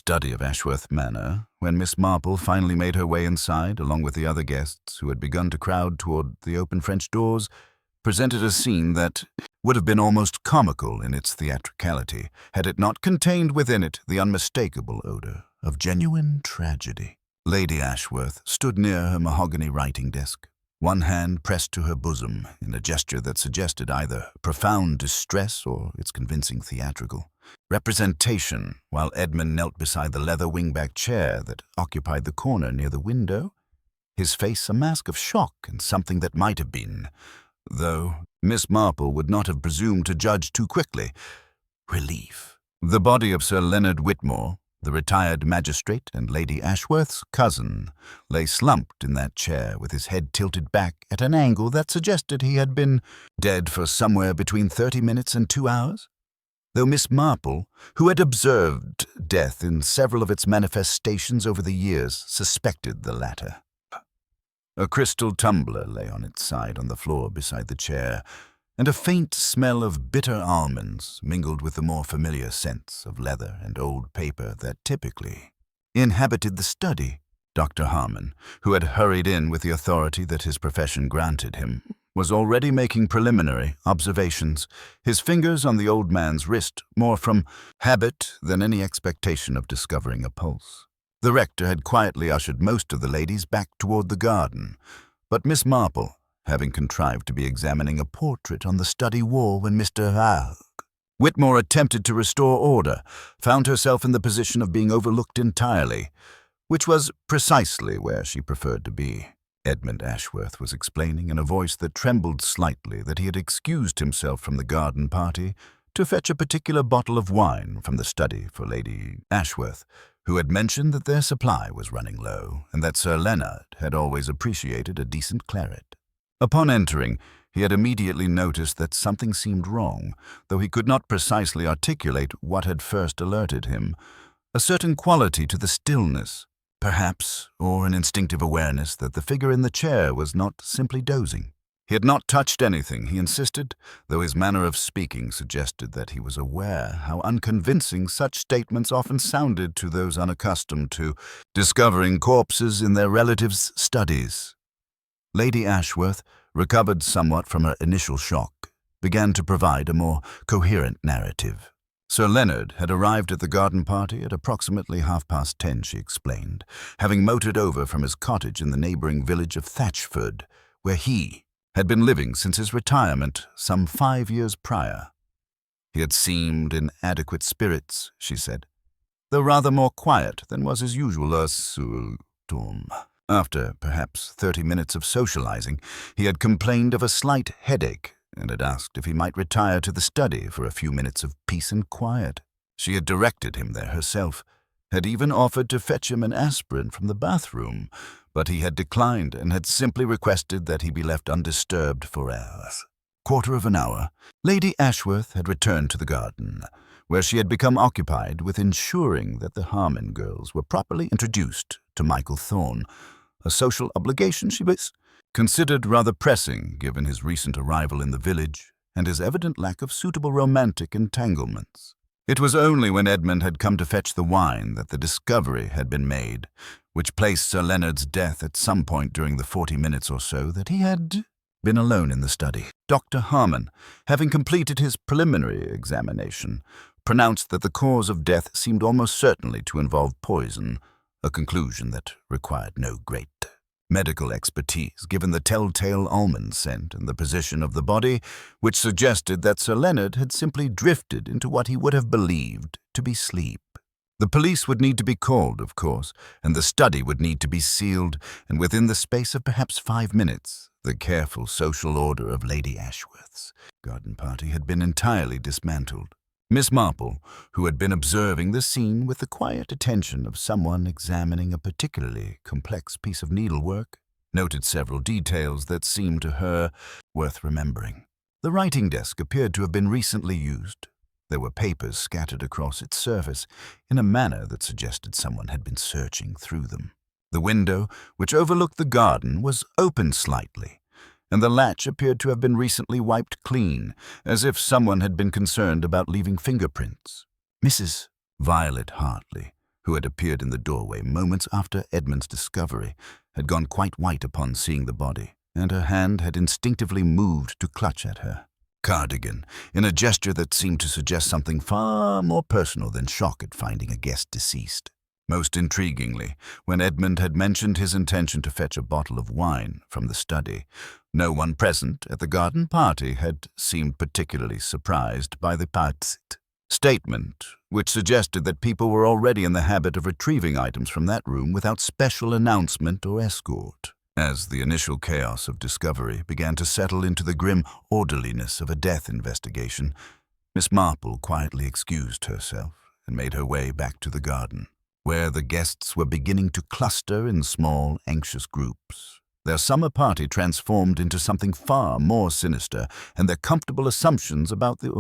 study of Ashworth Manor, when Miss Marple finally made her way inside, along with the other guests who had begun to crowd toward the open French doors, presented a scene that would have been almost comical in its theatricality had it not contained within it the unmistakable odor of genuine tragedy. Lady Ashworth stood near her mahogany writing desk, one hand pressed to her bosom in a gesture that suggested either profound distress or its convincing theatrical representation, while Edmund knelt beside the leather wingback chair that occupied the corner near the window, his face a mask of shock and something that might have been, though Miss Marple would not have presumed to judge too quickly, relief. The body of Sir Leonard Whitmore, the retired magistrate and Lady Ashworth's cousin, lay slumped in that chair with his head tilted back at an angle that suggested he had been dead for somewhere between 30 minutes and 2 hours. Though Miss Marple, who had observed death in several of its manifestations over the years, suspected the latter. A crystal tumbler lay on its side on the floor beside the chair, and a faint smell of bitter almonds mingled with the more familiar scents of leather and old paper that typically inhabited the study. Dr. Harmon, who had hurried in with the authority that his profession granted him, was already making preliminary observations, his fingers on the old man's wrist more from habit than any expectation of discovering a pulse. The rector had quietly ushered most of the ladies back toward the garden, but Miss Marple, having contrived to be examining a portrait on the study wall when Mr. Whitmore attempted to restore order, found herself in the position of being overlooked entirely, which was precisely where she preferred to be. Edmund Ashworth was explaining in a voice that trembled slightly that he had excused himself from the garden party to fetch a particular bottle of wine from the study for Lady Ashworth, who had mentioned that their supply was running low and that Sir Leonard had always appreciated a decent claret. Upon entering, he had immediately noticed that something seemed wrong, though he could not precisely articulate what had first alerted him. A certain quality to the stillness, perhaps, or an instinctive awareness that the figure in the chair was not simply dozing. He had not touched anything, he insisted, though his manner of speaking suggested that he was aware how unconvincing such statements often sounded to those unaccustomed to discovering corpses in their relatives' studies. Lady Ashworth, recovered somewhat from her initial shock, began to provide a more coherent narrative. Sir Leonard had arrived at the garden party at approximately 10:30, she explained, having motored over from his cottage in the neighboring village of Thatchford, where he had been living since his retirement some 5 years prior. He had seemed in adequate spirits, she said, though rather more quiet than was his usual After perhaps 30 minutes of socializing, he had complained of a slight headache and had asked if he might retire to the study for a few minutes of peace and quiet. She had directed him there herself, had even offered to fetch him an aspirin from the bathroom, but he had declined and had simply requested that he be left undisturbed for a quarter of an hour. Lady Ashworth had returned to the garden, where she had become occupied with ensuring that the Harmon girls were properly introduced to Michael Thorne, a social obligation she was considered rather pressing given his recent arrival in the village and his evident lack of suitable romantic entanglements. It was only when Edmund had come to fetch the wine that the discovery had been made, which placed Sir Leonard's death at some point during the 40 minutes or so that he had been alone in the study. Dr. Harmon, having completed his preliminary examination, pronounced that the cause of death seemed almost certainly to involve poison, a conclusion that required no great medical expertise given the telltale almond scent and the position of the body, which suggested that Sir Leonard had simply drifted into what he would have believed to be sleep. The police would need to be called, of course, and the study would need to be sealed, and within the space of perhaps 5 minutes, the careful social order of Lady Ashworth's garden party had been entirely dismantled. Miss Marple, who had been observing the scene with the quiet attention of someone examining a particularly complex piece of needlework, noted several details that seemed to her worth remembering. The writing desk appeared to have been recently used. There were papers scattered across its surface in a manner that suggested someone had been searching through them. The window, which overlooked the garden, was open slightly, and the latch appeared to have been recently wiped clean, as if someone had been concerned about leaving fingerprints. Mrs. Violet Hartley, who had appeared in the doorway moments after Edmund's discovery, had gone quite white upon seeing the body, and her hand had instinctively moved to clutch at her cardigan, in a gesture that seemed to suggest something far more personal than shock at finding a guest deceased. Most intriguingly, when Edmund had mentioned his intention to fetch a bottle of wine from the study, no one present at the garden party had seemed particularly surprised by the statement, which suggested that people were already in the habit of retrieving items from that room without special announcement or escort. As the initial chaos of discovery began to settle into the grim orderliness of a death investigation, Miss Marple quietly excused herself and made her way back to the garden, where the guests were beginning to cluster in small, anxious groups. Their summer party transformed into something far more sinister, and their comfortable assumptions about the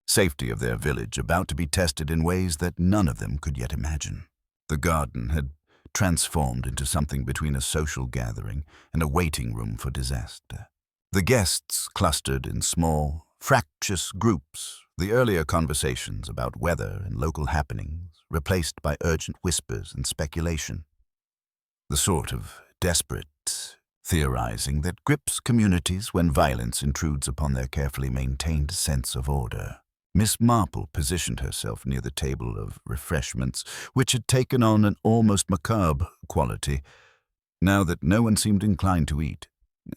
safety of their village about to be tested in ways that none of them could yet imagine. The garden had transformed into something between a social gathering and a waiting room for disaster. The guests clustered in small, fractious groups, the earlier conversations about weather and local happenings replaced by urgent whispers and speculation. The sort of desperate theorizing that grips communities when violence intrudes upon their carefully maintained sense of order. Miss Marple positioned herself near the table of refreshments, which had taken on an almost macabre quality, now that no one seemed inclined to eat,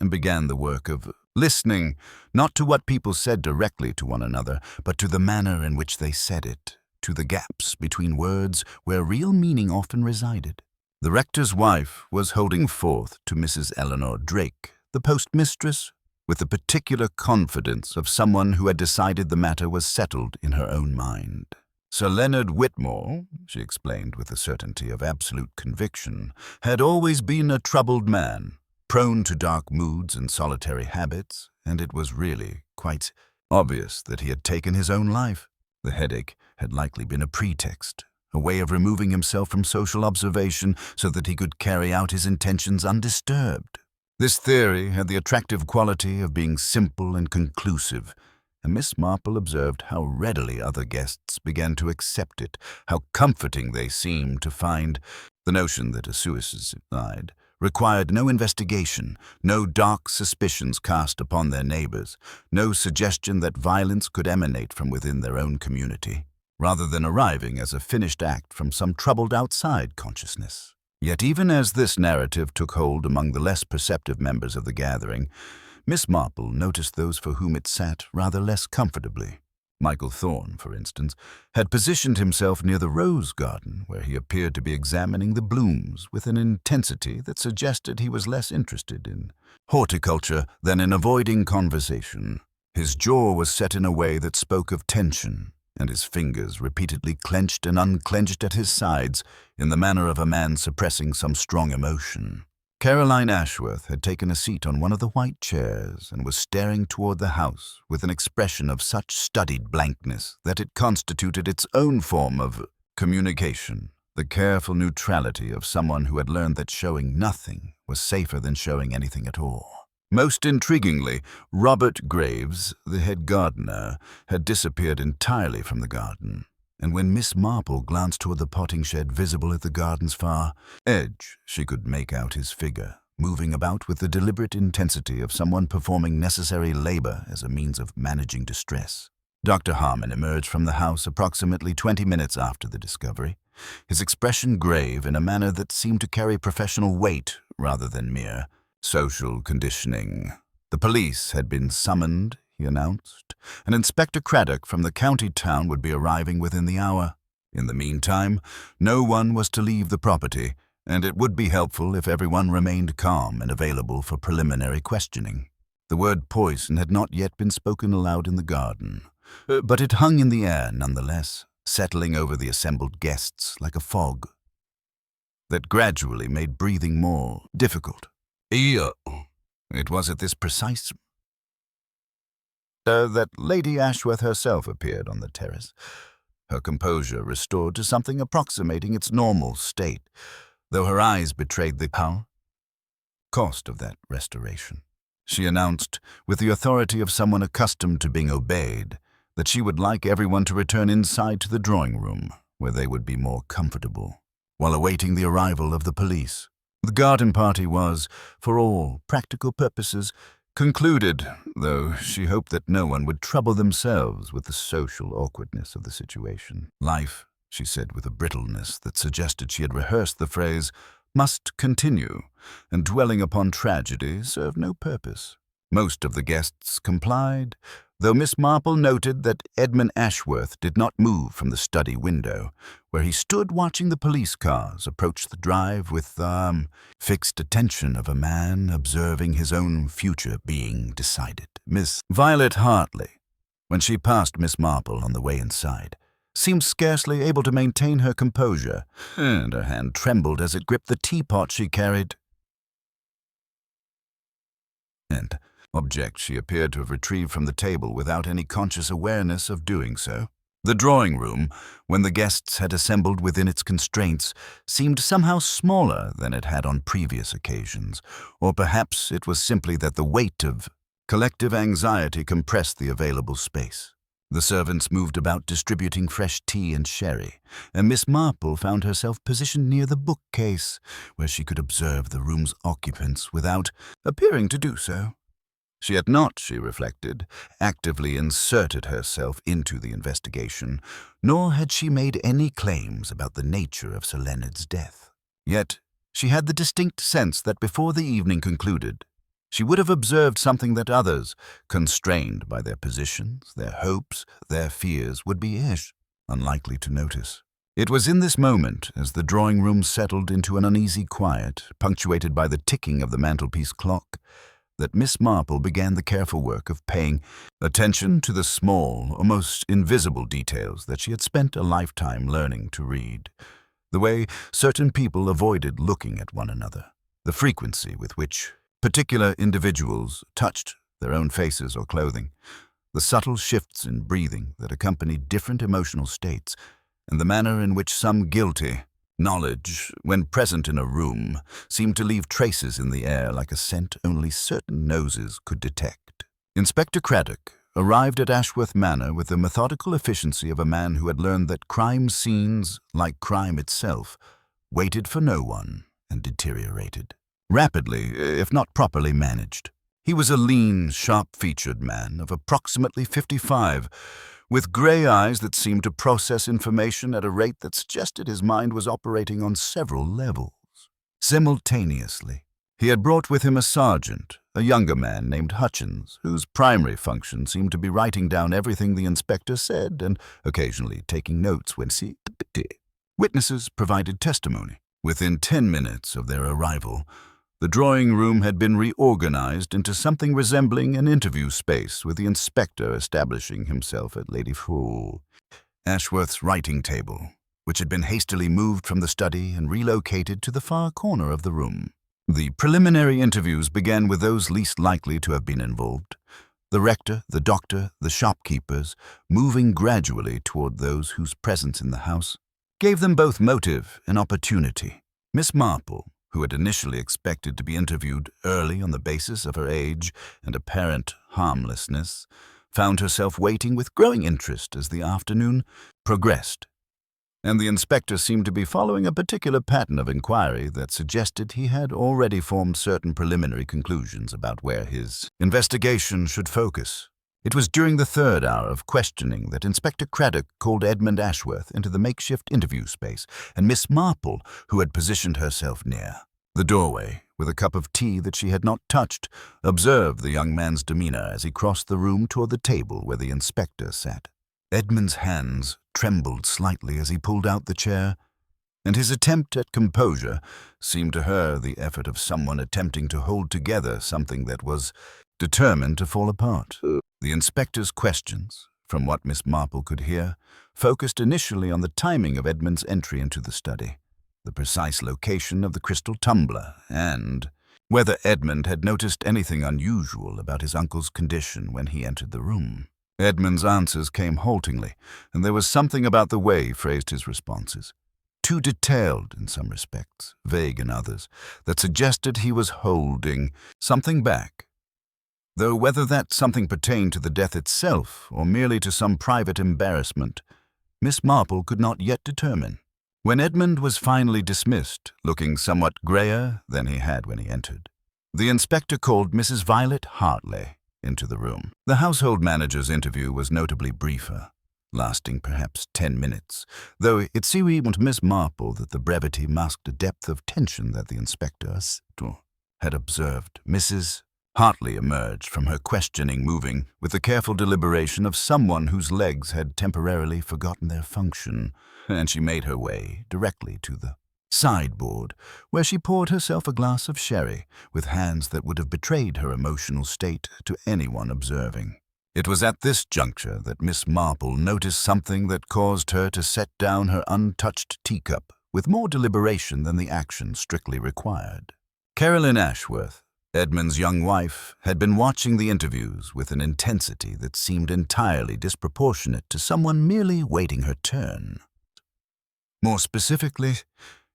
and began the work of listening, not to what people said directly to one another, but to the manner in which they said it, to the gaps between words where real meaning often resided. The rector's wife was holding forth to Mrs. Eleanor Drake, the postmistress, with the particular confidence of someone who had decided the matter was settled in her own mind. Sir Leonard Whitmore, she explained with the certainty of absolute conviction, had always been a troubled man, prone to dark moods and solitary habits, and it was really quite obvious that he had taken his own life. The headache had likely been a pretext, a way of removing himself from social observation so that he could carry out his intentions undisturbed. This theory had the attractive quality of being simple and conclusive, and Miss Marple observed how readily other guests began to accept it, how comforting they seemed to find the notion that a suicide required no investigation, no dark suspicions cast upon their neighbors, no suggestion that violence could emanate from within their own community, rather than arriving as a finished act from some troubled outside consciousness. Yet even as this narrative took hold among the less perceptive members of the gathering, Miss Marple noticed those for whom it sat rather less comfortably. Michael Thorne, for instance, had positioned himself near the rose garden, where he appeared to be examining the blooms with an intensity that suggested he was less interested in horticulture than in avoiding conversation. His jaw was set in a way that spoke of tension, and his fingers repeatedly clenched and unclenched at his sides in the manner of a man suppressing some strong emotion. Caroline Ashworth had taken a seat on one of the white chairs and was staring toward the house with an expression of such studied blankness that it constituted its own form of communication, the careful neutrality of someone who had learned that showing nothing was safer than showing anything at all. Most intriguingly, Robert Graves, the head gardener, had disappeared entirely from the garden, and when Miss Marple glanced toward the potting shed visible at the garden's far edge, she could make out his figure, moving about with the deliberate intensity of someone performing necessary labor as a means of managing distress. Dr. Harmon emerged from the house approximately 20 minutes after the discovery, his expression grave in a manner that seemed to carry professional weight rather than mere social conditioning. The police had been summoned, he announced, and Inspector Craddock from the county town would be arriving within the hour. In the meantime, no one was to leave the property, and it would be helpful if everyone remained calm and available for preliminary questioning. The word poison had not yet been spoken aloud in the garden, but it hung in the air nonetheless, settling over the assembled guests like a fog that gradually made breathing more difficult. It was at this precise that Lady Ashworth herself appeared on the terrace, her composure restored to something approximating its normal state, though her eyes betrayed the cost of that restoration. She announced, with the authority of someone accustomed to being obeyed, that she would like everyone to return inside to the drawing room, where they would be more comfortable. while awaiting the arrival of the police. The garden party was, for all practical purposes, concluded, though she hoped that no one would trouble themselves with the social awkwardness of the situation. Life, she said with a brittleness that suggested she had rehearsed the phrase, must continue, and dwelling upon tragedy served no purpose. Most of the guests complied, though Miss Marple noted that Edmund Ashworth did not move from the study window, where he stood watching the police cars approach the drive with the fixed attention of a man observing his own future being decided. Miss Violet Hartley, when she passed Miss Marple on the way inside, seemed scarcely able to maintain her composure, and her hand trembled as it gripped the teapot she carried. And object she appeared to have retrieved from the table without any conscious awareness of doing so. The drawing room, when the guests had assembled within its constraints, seemed somehow smaller than it had on previous occasions, or perhaps it was simply that the weight of collective anxiety compressed the available space. The servants moved about distributing fresh tea and sherry, and Miss Marple found herself positioned near the bookcase, where she could observe the room's occupants without appearing to do so. She had not, she reflected, actively inserted herself into the investigation, nor had she made any claims about the nature of Sir Leonard's death. Yet she had the distinct sense that before the evening concluded, she would have observed something that others, constrained by their positions, their hopes, their fears, would be unlikely to notice. It was in this moment, as the drawing-room settled into an uneasy quiet, punctuated by the ticking of the mantelpiece clock, that Miss Marple began the careful work of paying attention to the small, almost invisible details that she had spent a lifetime learning to read. The way certain people avoided looking at one another, the frequency with which particular individuals touched their own faces or clothing, the subtle shifts in breathing that accompanied different emotional states, and the manner in which some guilty knowledge, when present in a room, seemed to leave traces in the air like a scent only certain noses could detect. Inspector Craddock arrived at Ashworth Manor with the methodical efficiency of a man who had learned that crime scenes, like crime itself, waited for no one and deteriorated rapidly, if not properly managed. He was a lean, sharp-featured man of approximately 55, with gray eyes that seemed to process information at a rate that suggested his mind was operating on several levels. Simultaneously, he had brought with him a sergeant, a younger man named Hutchins, whose primary function seemed to be writing down everything the inspector said and occasionally taking notes when he did. Witnesses provided testimony. Within 10 minutes of their arrival, the drawing-room had been reorganized into something resembling an interview space, with the inspector establishing himself at Lady Ashworth's writing table, which had been hastily moved from the study and relocated to the far corner of the room. The preliminary interviews began with those least likely to have been involved, the rector, the doctor, the shopkeepers, moving gradually toward those whose presence in the house gave them both motive and opportunity. Miss Marple, who had initially expected to be interviewed early on the basis of her age and apparent harmlessness, found herself waiting with growing interest as the afternoon progressed, and the inspector seemed to be following a particular pattern of inquiry that suggested he had already formed certain preliminary conclusions about where his investigation should focus. It was during the third hour of questioning that Inspector Craddock called Edmund Ashworth into the makeshift interview space, and Miss Marple, who had positioned herself near the doorway with a cup of tea that she had not touched, observed the young man's demeanor as he crossed the room toward the table where the inspector sat. Edmund's hands trembled slightly as he pulled out the chair, and his attempt at composure seemed to her the effort of someone attempting to hold together something that was determined to fall apart. The inspector's questions, from what Miss Marple could hear, focused initially on the timing of Edmund's entry into the study, the precise location of the crystal tumbler, and whether Edmund had noticed anything unusual about his uncle's condition when he entered the room. Edmund's answers came haltingly, and there was something about the way he phrased his responses, too detailed in some respects, vague in others, that suggested he was holding something back. Though whether that something pertained to the death itself or merely to some private embarrassment, Miss Marple could not yet determine. when Edmund was finally dismissed, looking somewhat grayer than he had when he entered, the inspector called Mrs. Violet Hartley into the room. The household manager's interview was notably briefer, lasting perhaps 10 minutes, though it seemed to Miss Marple that the brevity masked a depth of tension that the inspector had observed. Mrs. Hartley emerged from her questioning moving with the careful deliberation of someone whose legs had temporarily forgotten their function, and she made her way directly to the sideboard, where she poured herself a glass of sherry with hands that would have betrayed her emotional state to anyone observing. It was at this juncture that Miss Marple noticed something that caused her to set down her untouched teacup with more deliberation than the action strictly required. Caroline Ashworth, Edmund's young wife, had been watching the interviews with an intensity that seemed entirely disproportionate to someone merely waiting her turn. More specifically,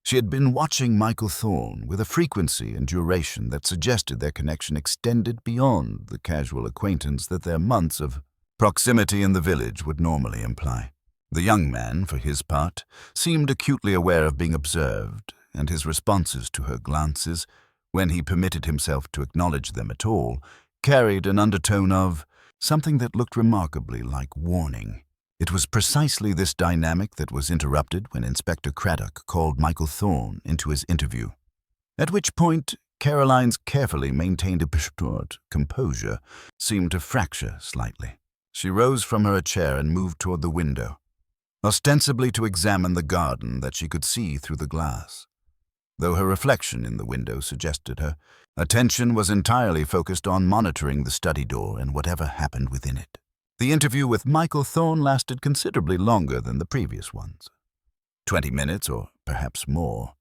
she had been watching Michael Thorne with a frequency and duration that suggested their connection extended beyond the casual acquaintance that their months of proximity in the village would normally imply. The young man, for his part, seemed acutely aware of being observed, and his responses to her glances, when he permitted himself to acknowledge them at all, carried an undertone of something that looked remarkably like warning. It was precisely this dynamic that was interrupted when Inspector Craddock called Michael Thorne into his interview, at which point Caroline's carefully maintained composure seemed to fracture slightly. She rose from her chair and moved toward the window, ostensibly to examine the garden that she could see through the glass, though her reflection in the window suggested her attention was entirely focused on monitoring the study door and whatever happened within it. The interview with Michael Thorne lasted considerably longer than the previous ones, 20 minutes or perhaps more,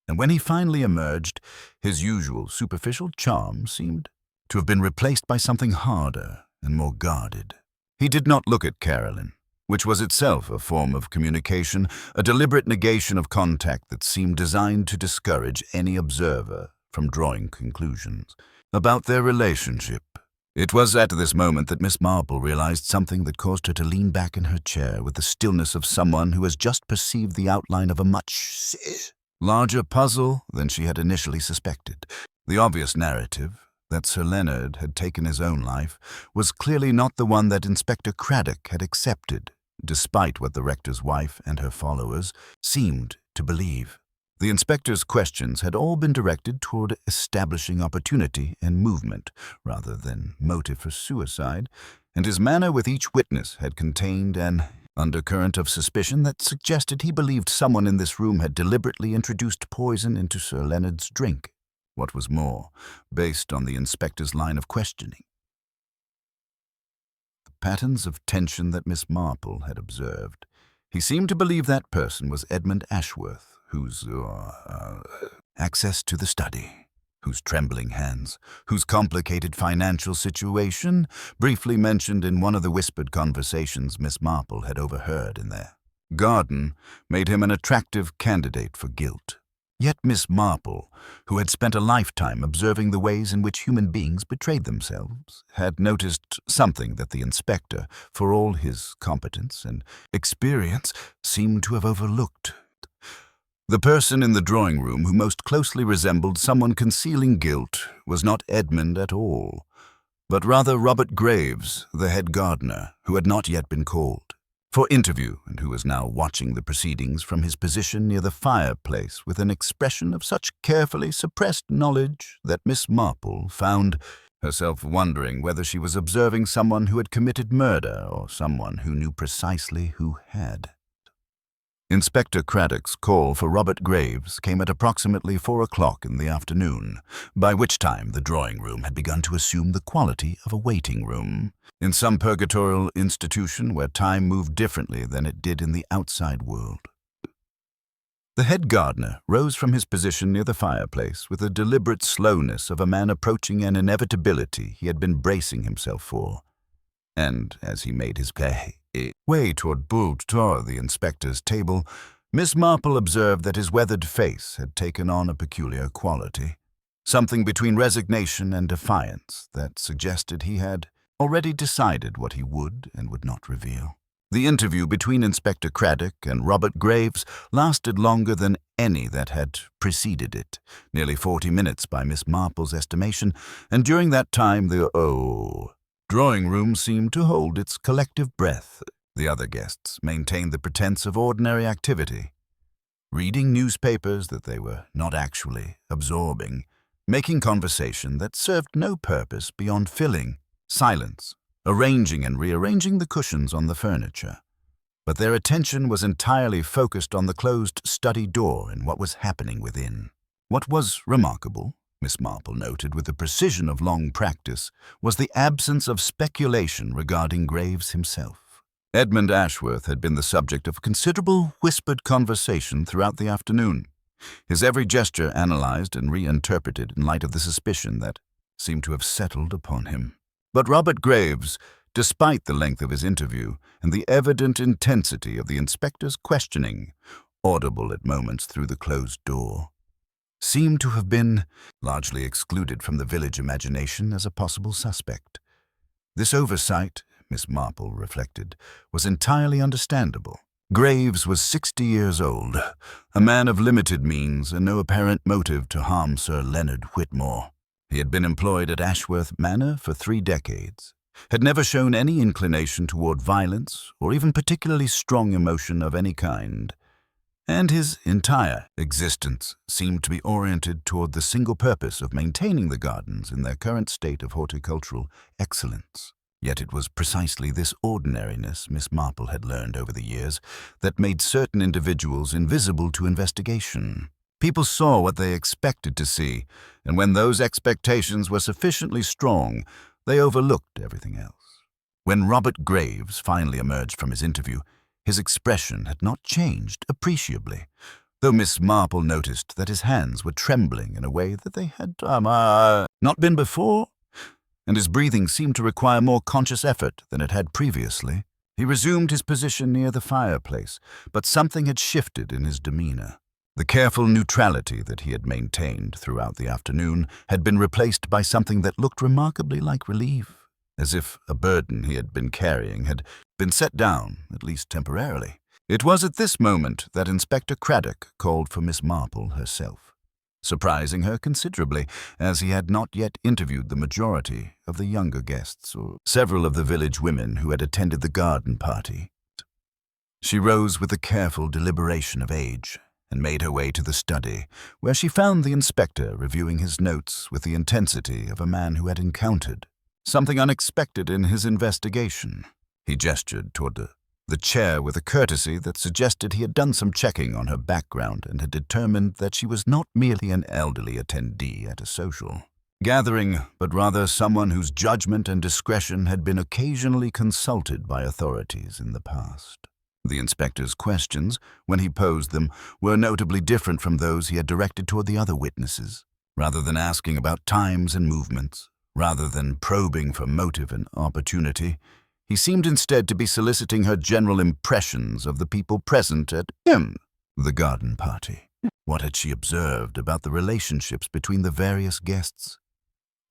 and when he finally emerged, his usual superficial charm seemed to have been replaced by something harder and more guarded. He did not look at Caroline, which was itself a form of communication, a deliberate negation of contact that seemed designed to discourage any observer from drawing conclusions about their relationship. It was at this moment that Miss Marple realized something that caused her to lean back in her chair with the stillness of someone who has just perceived the outline of a much larger puzzle than she had initially suspected. The obvious narrative, that Sir Leonard had taken his own life, was clearly not the one that Inspector Craddock had accepted, despite what the rector's wife and her followers seemed to believe. The inspector's questions had all been directed toward establishing opportunity and movement rather than motive for suicide, and his manner with each witness had contained an undercurrent of suspicion that suggested he believed someone in this room had deliberately introduced poison into Sir Leonard's drink. What was more, based on the inspector's line of questioning, the patterns of tension that Miss Marple had observed, he seemed to believe that person was Edmund Ashworth, whose access to the study, whose trembling hands, whose complicated financial situation, briefly mentioned in one of the whispered conversations Miss Marple had overheard in their garden, made him an attractive candidate for guilt. Yet Miss Marple, who had spent a lifetime observing the ways in which human beings betrayed themselves, had noticed something that the inspector, for all his competence and experience, seemed to have overlooked. The person in the drawing room who most closely resembled someone concealing guilt was not Edmund at all, but rather Robert Graves, the head gardener, who had not yet been called for interview and who was now watching the proceedings from his position near the fireplace with an expression of such carefully suppressed knowledge that Miss Marple found herself wondering whether she was observing someone who had committed murder or someone who knew precisely who had. Inspector Craddock's call for Robert Graves came at approximately 4 o'clock in the afternoon, by which time the drawing-room had begun to assume the quality of a waiting room in some purgatorial institution where time moved differently than it did in the outside world. The head gardener rose from his position near the fireplace with the deliberate slowness of a man approaching an inevitability he had been bracing himself for, and as he made his way toward the inspector's table, Miss Marple observed that his weathered face had taken on a peculiar quality, something between resignation and defiance that suggested he had already decided what he would and would not reveal. The interview between Inspector Craddock and Robert Graves lasted longer than any that had preceded it, nearly 40 minutes by Miss Marple's estimation, and during that time the drawing room seemed to hold its collective breath. The other guests maintained the pretense of ordinary activity, reading newspapers that they were not actually absorbing, making conversation that served no purpose beyond filling silence, arranging and rearranging the cushions on the furniture. But their attention was entirely focused on the closed study door and what was happening within. What was remarkable, Miss Marple noted with the precision of long practice, was the absence of speculation regarding Graves himself. Edmund Ashworth had been the subject of considerable whispered conversation throughout the afternoon, his every gesture analyzed and reinterpreted in light of the suspicion that seemed to have settled upon him. But Robert Graves, despite the length of his interview and the evident intensity of the inspector's questioning, audible at moments through the closed door, seemed to have been largely excluded from the village imagination as a possible suspect. This oversight, Miss Marple reflected, was entirely understandable. Graves was 60 years old, a man of limited means and no apparent motive to harm Sir Leonard Whitmore. He had been employed at Ashworth Manor for 3 decades, had never shown any inclination toward violence or even particularly strong emotion of any kind, and his entire existence seemed to be oriented toward the single purpose of maintaining the gardens in their current state of horticultural excellence. Yet it was precisely this ordinariness, Miss Marple had learned over the years, that made certain individuals invisible to investigation. People saw what they expected to see, and when those expectations were sufficiently strong, they overlooked everything else. When Robert Graves finally emerged from his interview, his expression had not changed appreciably, though Miss Marple noticed that his hands were trembling in a way that they had not been before, and his breathing seemed to require more conscious effort than it had previously. He resumed his position near the fireplace, but something had shifted in his demeanor. The careful neutrality that he had maintained throughout the afternoon had been replaced by something that looked remarkably like relief, as if a burden he had been carrying had been set down, at least temporarily. It was at this moment that Inspector Craddock called for Miss Marple herself, surprising her considerably, as he had not yet interviewed the majority of the younger guests or several of the village women who had attended the garden party. She rose with the careful deliberation of age and made her way to the study, where she found the inspector reviewing his notes with the intensity of a man who had encountered something unexpected in his investigation. He gestured toward the chair with a courtesy that suggested he had done some checking on her background and had determined that she was not merely an elderly attendee at a social gathering, but rather someone whose judgment and discretion had been occasionally consulted by authorities in the past. The inspector's questions, when he posed them, were notably different from those he had directed toward the other witnesses. Rather than asking about times and movements, rather than probing for motive and opportunity, he seemed instead to be soliciting her general impressions of the people present at the garden party. What had she observed about the relationships between the various guests?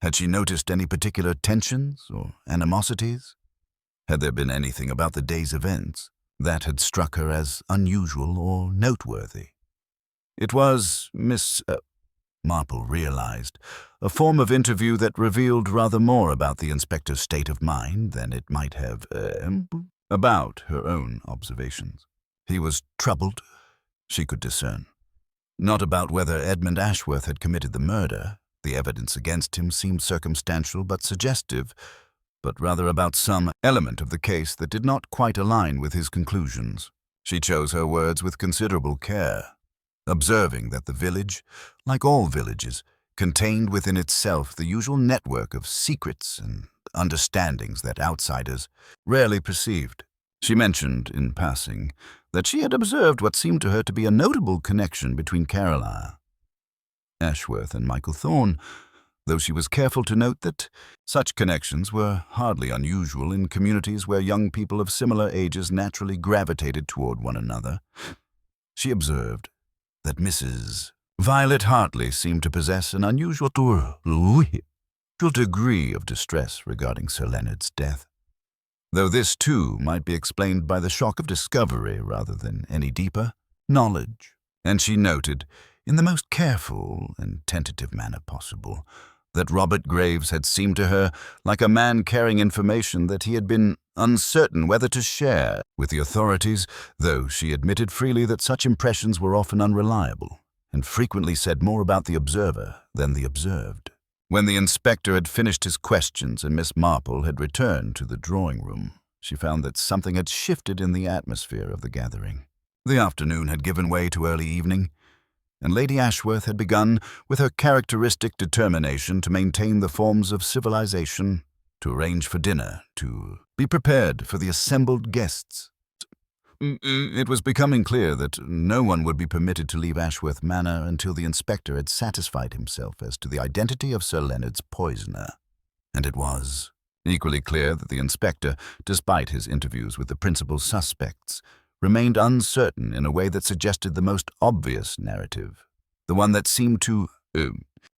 Had she noticed any particular tensions or animosities? Had there been anything about the day's events that had struck her as unusual or noteworthy? It was, Miss Marple realized, a form of interview that revealed rather more about the inspector's state of mind than it might have about her own observations. He was troubled, she could discern. Not about whether Edmund Ashworth had committed the murder. The evidence against him seemed circumstantial but suggestive, but rather about some element of the case that did not quite align with his conclusions. She chose her words with considerable care, observing that the village, like all villages, contained within itself the usual network of secrets and understandings that outsiders rarely perceived. She mentioned, in passing, that she had observed what seemed to her to be a notable connection between Caroline Ashworth and Michael Thorne, though she was careful to note that such connections were hardly unusual in communities where young people of similar ages naturally gravitated toward one another. She observed that Mrs. Violet Hartley seemed to possess an unusual degree of distress regarding Sir Leonard's death. though this too might be explained by the shock of discovery rather than any deeper knowledge. And she noted, in the most careful and tentative manner possible, that Robert Graves had seemed to her like a man carrying information that he had been uncertain whether to share with the authorities, though she admitted freely that such impressions were often unreliable and frequently said more about the observer than the observed. When the inspector had finished his questions and Miss Marple had returned to the drawing-room, she found that something had shifted in the atmosphere of the gathering. The afternoon had given way to early evening, and Lady Ashworth had begun, with her characteristic determination, to maintain the forms of civilization, to arrange for dinner, to be prepared for the assembled guests. It was becoming clear that no one would be permitted to leave Ashworth Manor until the inspector had satisfied himself as to the identity of Sir Leonard's poisoner. And it was equally clear that the inspector, despite his interviews with the principal suspects, remained uncertain in a way that suggested the most obvious narrative, the one that seemed to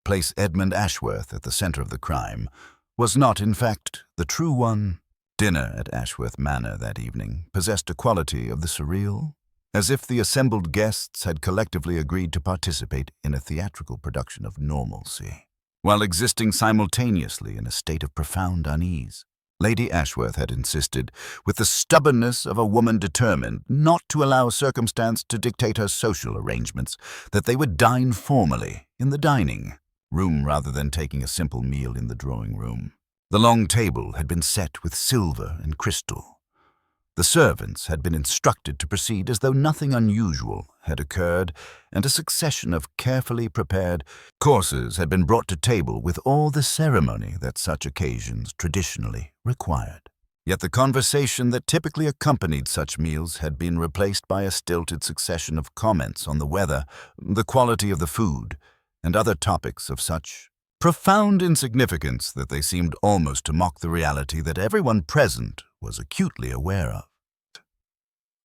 place Edmund Ashworth at the center of the crime, was not, in fact, the true one. Dinner at Ashworth Manor that evening possessed a quality of the surreal, as if the assembled guests had collectively agreed to participate in a theatrical production of normalcy, while existing simultaneously in a state of profound unease. Lady Ashworth had insisted, with the stubbornness of a woman determined not to allow circumstance to dictate her social arrangements, that they would dine formally in the dining room rather than taking a simple meal in the drawing-room. The long table had been set with silver and crystal. The servants had been instructed to proceed as though nothing unusual had occurred, and a succession of carefully prepared courses had been brought to table with all the ceremony that such occasions traditionally required. Yet the conversation that typically accompanied such meals had been replaced by a stilted succession of comments on the weather, the quality of the food, and other topics of such profound insignificance that they seemed almost to mock the reality that everyone present was acutely aware of.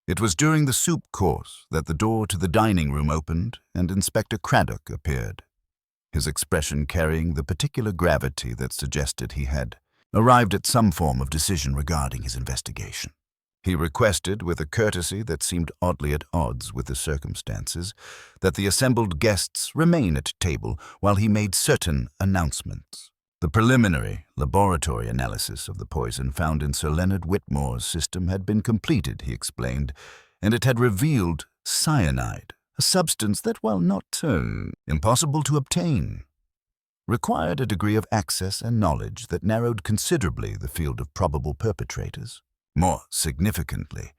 It was during the soup course that the door to the dining room opened and Inspector Craddock appeared, his expression carrying the particular gravity that suggested he had arrived at some form of decision regarding his investigation. He requested, with a courtesy that seemed oddly at odds with the circumstances, that the assembled guests remain at table while he made certain announcements. The preliminary laboratory analysis of the poison found in Sir Leonard Whitmore's system had been completed, he explained, and it had revealed cyanide, a substance that, while not impossible to obtain, required a degree of access and knowledge that narrowed considerably the field of probable perpetrators. More significantly,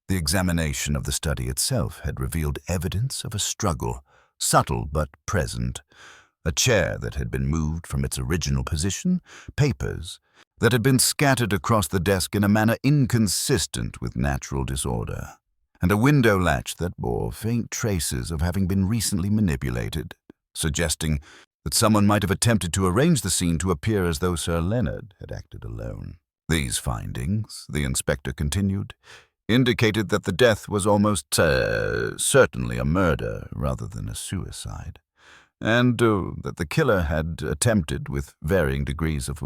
the examination of the study itself had revealed evidence of a struggle, subtle but present, a chair that had been moved from its original position, papers that had been scattered across the desk in a manner inconsistent with natural disorder, and a window latch that bore faint traces of having been recently manipulated, suggesting that someone might have attempted to arrange the scene to appear as though Sir Leonard had acted alone. These findings, the inspector continued, indicated that the death was almost certainly a murder rather than a suicide, and that the killer had attempted, with varying degrees of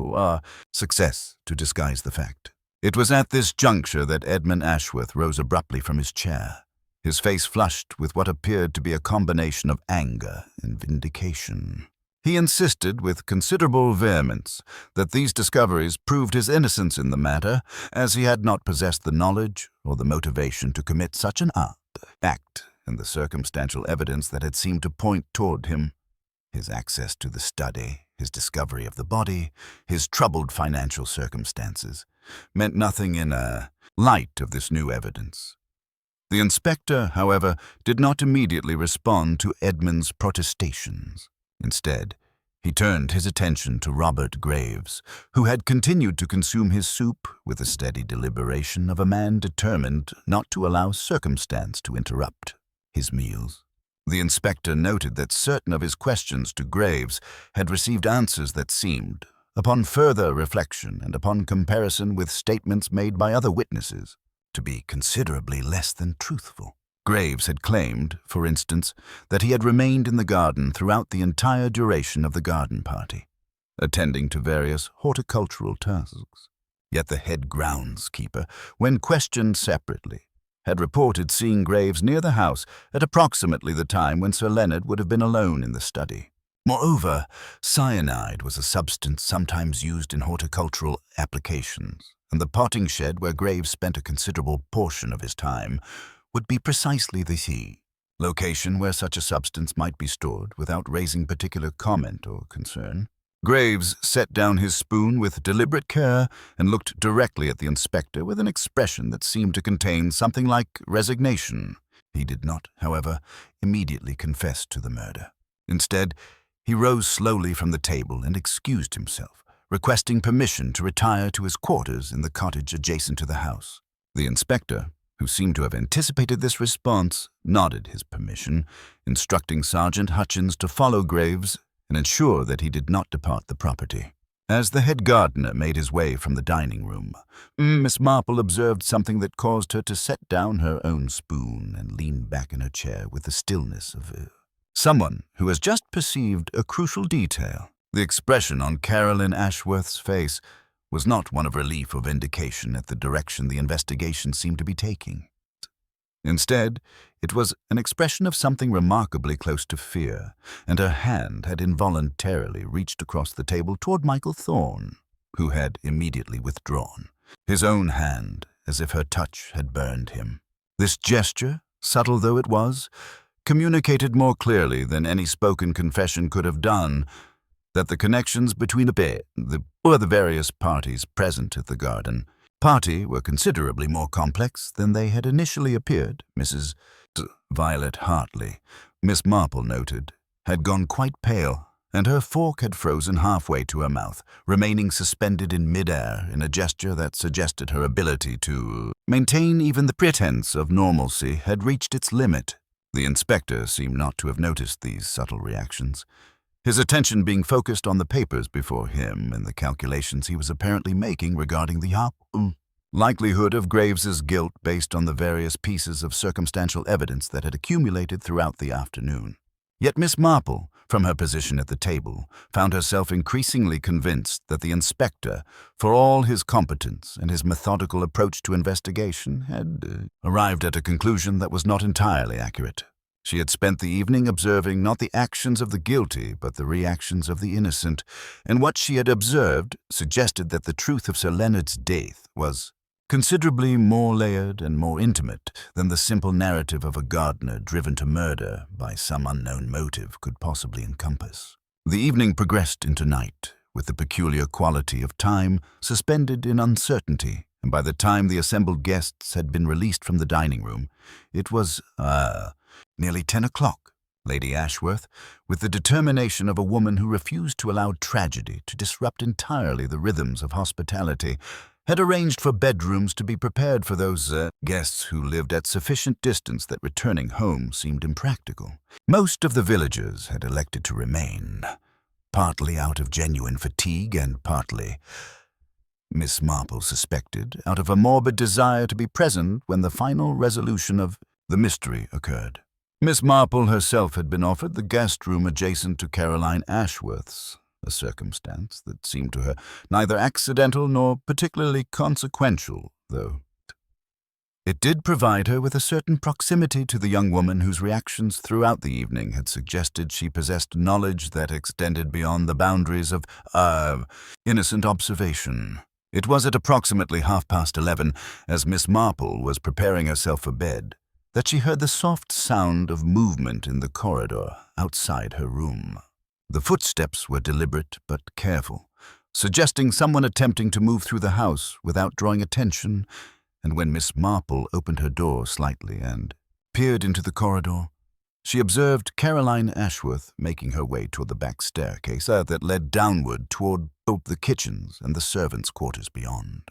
success, to disguise the fact. It was at this juncture that Edmund Ashworth rose abruptly from his chair, his face flushed with what appeared to be a combination of anger and vindication. He insisted with considerable vehemence that these discoveries proved his innocence in the matter, as he had not possessed the knowledge or the motivation to commit such an act, and the circumstantial evidence that had seemed to point toward him, his access to the study, his discovery of the body, his troubled financial circumstances, meant nothing in light of this new evidence. The inspector, however, did not immediately respond to Edmund's protestations. Instead, he turned his attention to Robert Graves, who had continued to consume his soup with the steady deliberation of a man determined not to allow circumstance to interrupt his meals. The inspector noted that certain of his questions to Graves had received answers that seemed, upon further reflection and upon comparison with statements made by other witnesses, to be considerably less than truthful. Graves had claimed, for instance, that he had remained in the garden throughout the entire duration of the garden party, attending to various horticultural tasks. Yet the head groundskeeper, when questioned separately, had reported seeing Graves near the house at approximately the time when Sir Leonard would have been alone in the study. Moreover, cyanide was a substance sometimes used in horticultural applications, and the potting shed where Graves spent a considerable portion of his time would be precisely the location where such a substance might be stored without raising particular comment or concern. Graves set down his spoon with deliberate care and looked directly at the inspector with an expression that seemed to contain something like resignation. He did not, however, immediately confess to the murder. Instead, he rose slowly from the table and excused himself, requesting permission to retire to his quarters in the cottage adjacent to the house. The inspector, who seemed to have anticipated this response, nodded his permission, instructing Sergeant Hutchins to follow Graves and ensure that he did not depart the property. As the head gardener made his way from the dining room, Miss Marple observed something that caused her to set down her own spoon and lean back in her chair with the stillness of someone who has just perceived a crucial detail. The expression on Caroline Ashworth's face was not one of relief or vindication at the direction the investigation seemed to be taking. Instead, it was an expression of something remarkably close to fear, and her hand had involuntarily reached across the table toward Michael Thorne, who had immediately withdrawn, his own hand as if her touch had burned him. This gesture, subtle though it was, communicated more clearly than any spoken confession could have done that the connections between the various parties present at the garden party were considerably more complex than they had initially appeared. Mrs. Violet Hartley, Miss Marple noted, had gone quite pale, and her fork had frozen halfway to her mouth, remaining suspended in midair in a gesture that suggested her ability to maintain even the pretense of normalcy had reached its limit. The inspector seemed not to have noticed these subtle reactions, his attention being focused on the papers before him and the calculations he was apparently making regarding the likelihood of Graves's guilt based on the various pieces of circumstantial evidence that had accumulated throughout the afternoon. Yet Miss Marple, from her position at the table, found herself increasingly convinced that the inspector, for all his competence and his methodical approach to investigation, had arrived at a conclusion that was not entirely accurate. She had spent the evening observing not the actions of the guilty, but the reactions of the innocent, and what she had observed suggested that the truth of Sir Leonard's death was considerably more layered and more intimate than the simple narrative of a gardener driven to murder by some unknown motive could possibly encompass. The evening progressed into night, with the peculiar quality of time suspended in uncertainty, and by the time the assembled guests had been released from the dining room, it was, nearly 10 o'clock. Lady Ashworth, with the determination of a woman who refused to allow tragedy to disrupt entirely the rhythms of hospitality, had arranged for bedrooms to be prepared for those guests who lived at sufficient distance that returning home seemed impractical. Most of the villagers had elected to remain, partly out of genuine fatigue and partly, Miss Marple suspected, out of a morbid desire to be present when the final resolution of the mystery occurred. Miss Marple herself had been offered the guest room adjacent to Caroline Ashworth's, a circumstance that seemed to her neither accidental nor particularly consequential, though it did provide her with a certain proximity to the young woman whose reactions throughout the evening had suggested she possessed knowledge that extended beyond the boundaries of, innocent observation. It was at approximately 11:30, as Miss Marple was preparing herself for bed, that she heard the soft sound of movement in the corridor outside her room. The footsteps were deliberate but careful, suggesting someone attempting to move through the house without drawing attention, and when Miss Marple opened her door slightly and peered into the corridor, she observed Caroline Ashworth making her way toward the back staircase that led downward toward both the kitchens and the servants' quarters beyond.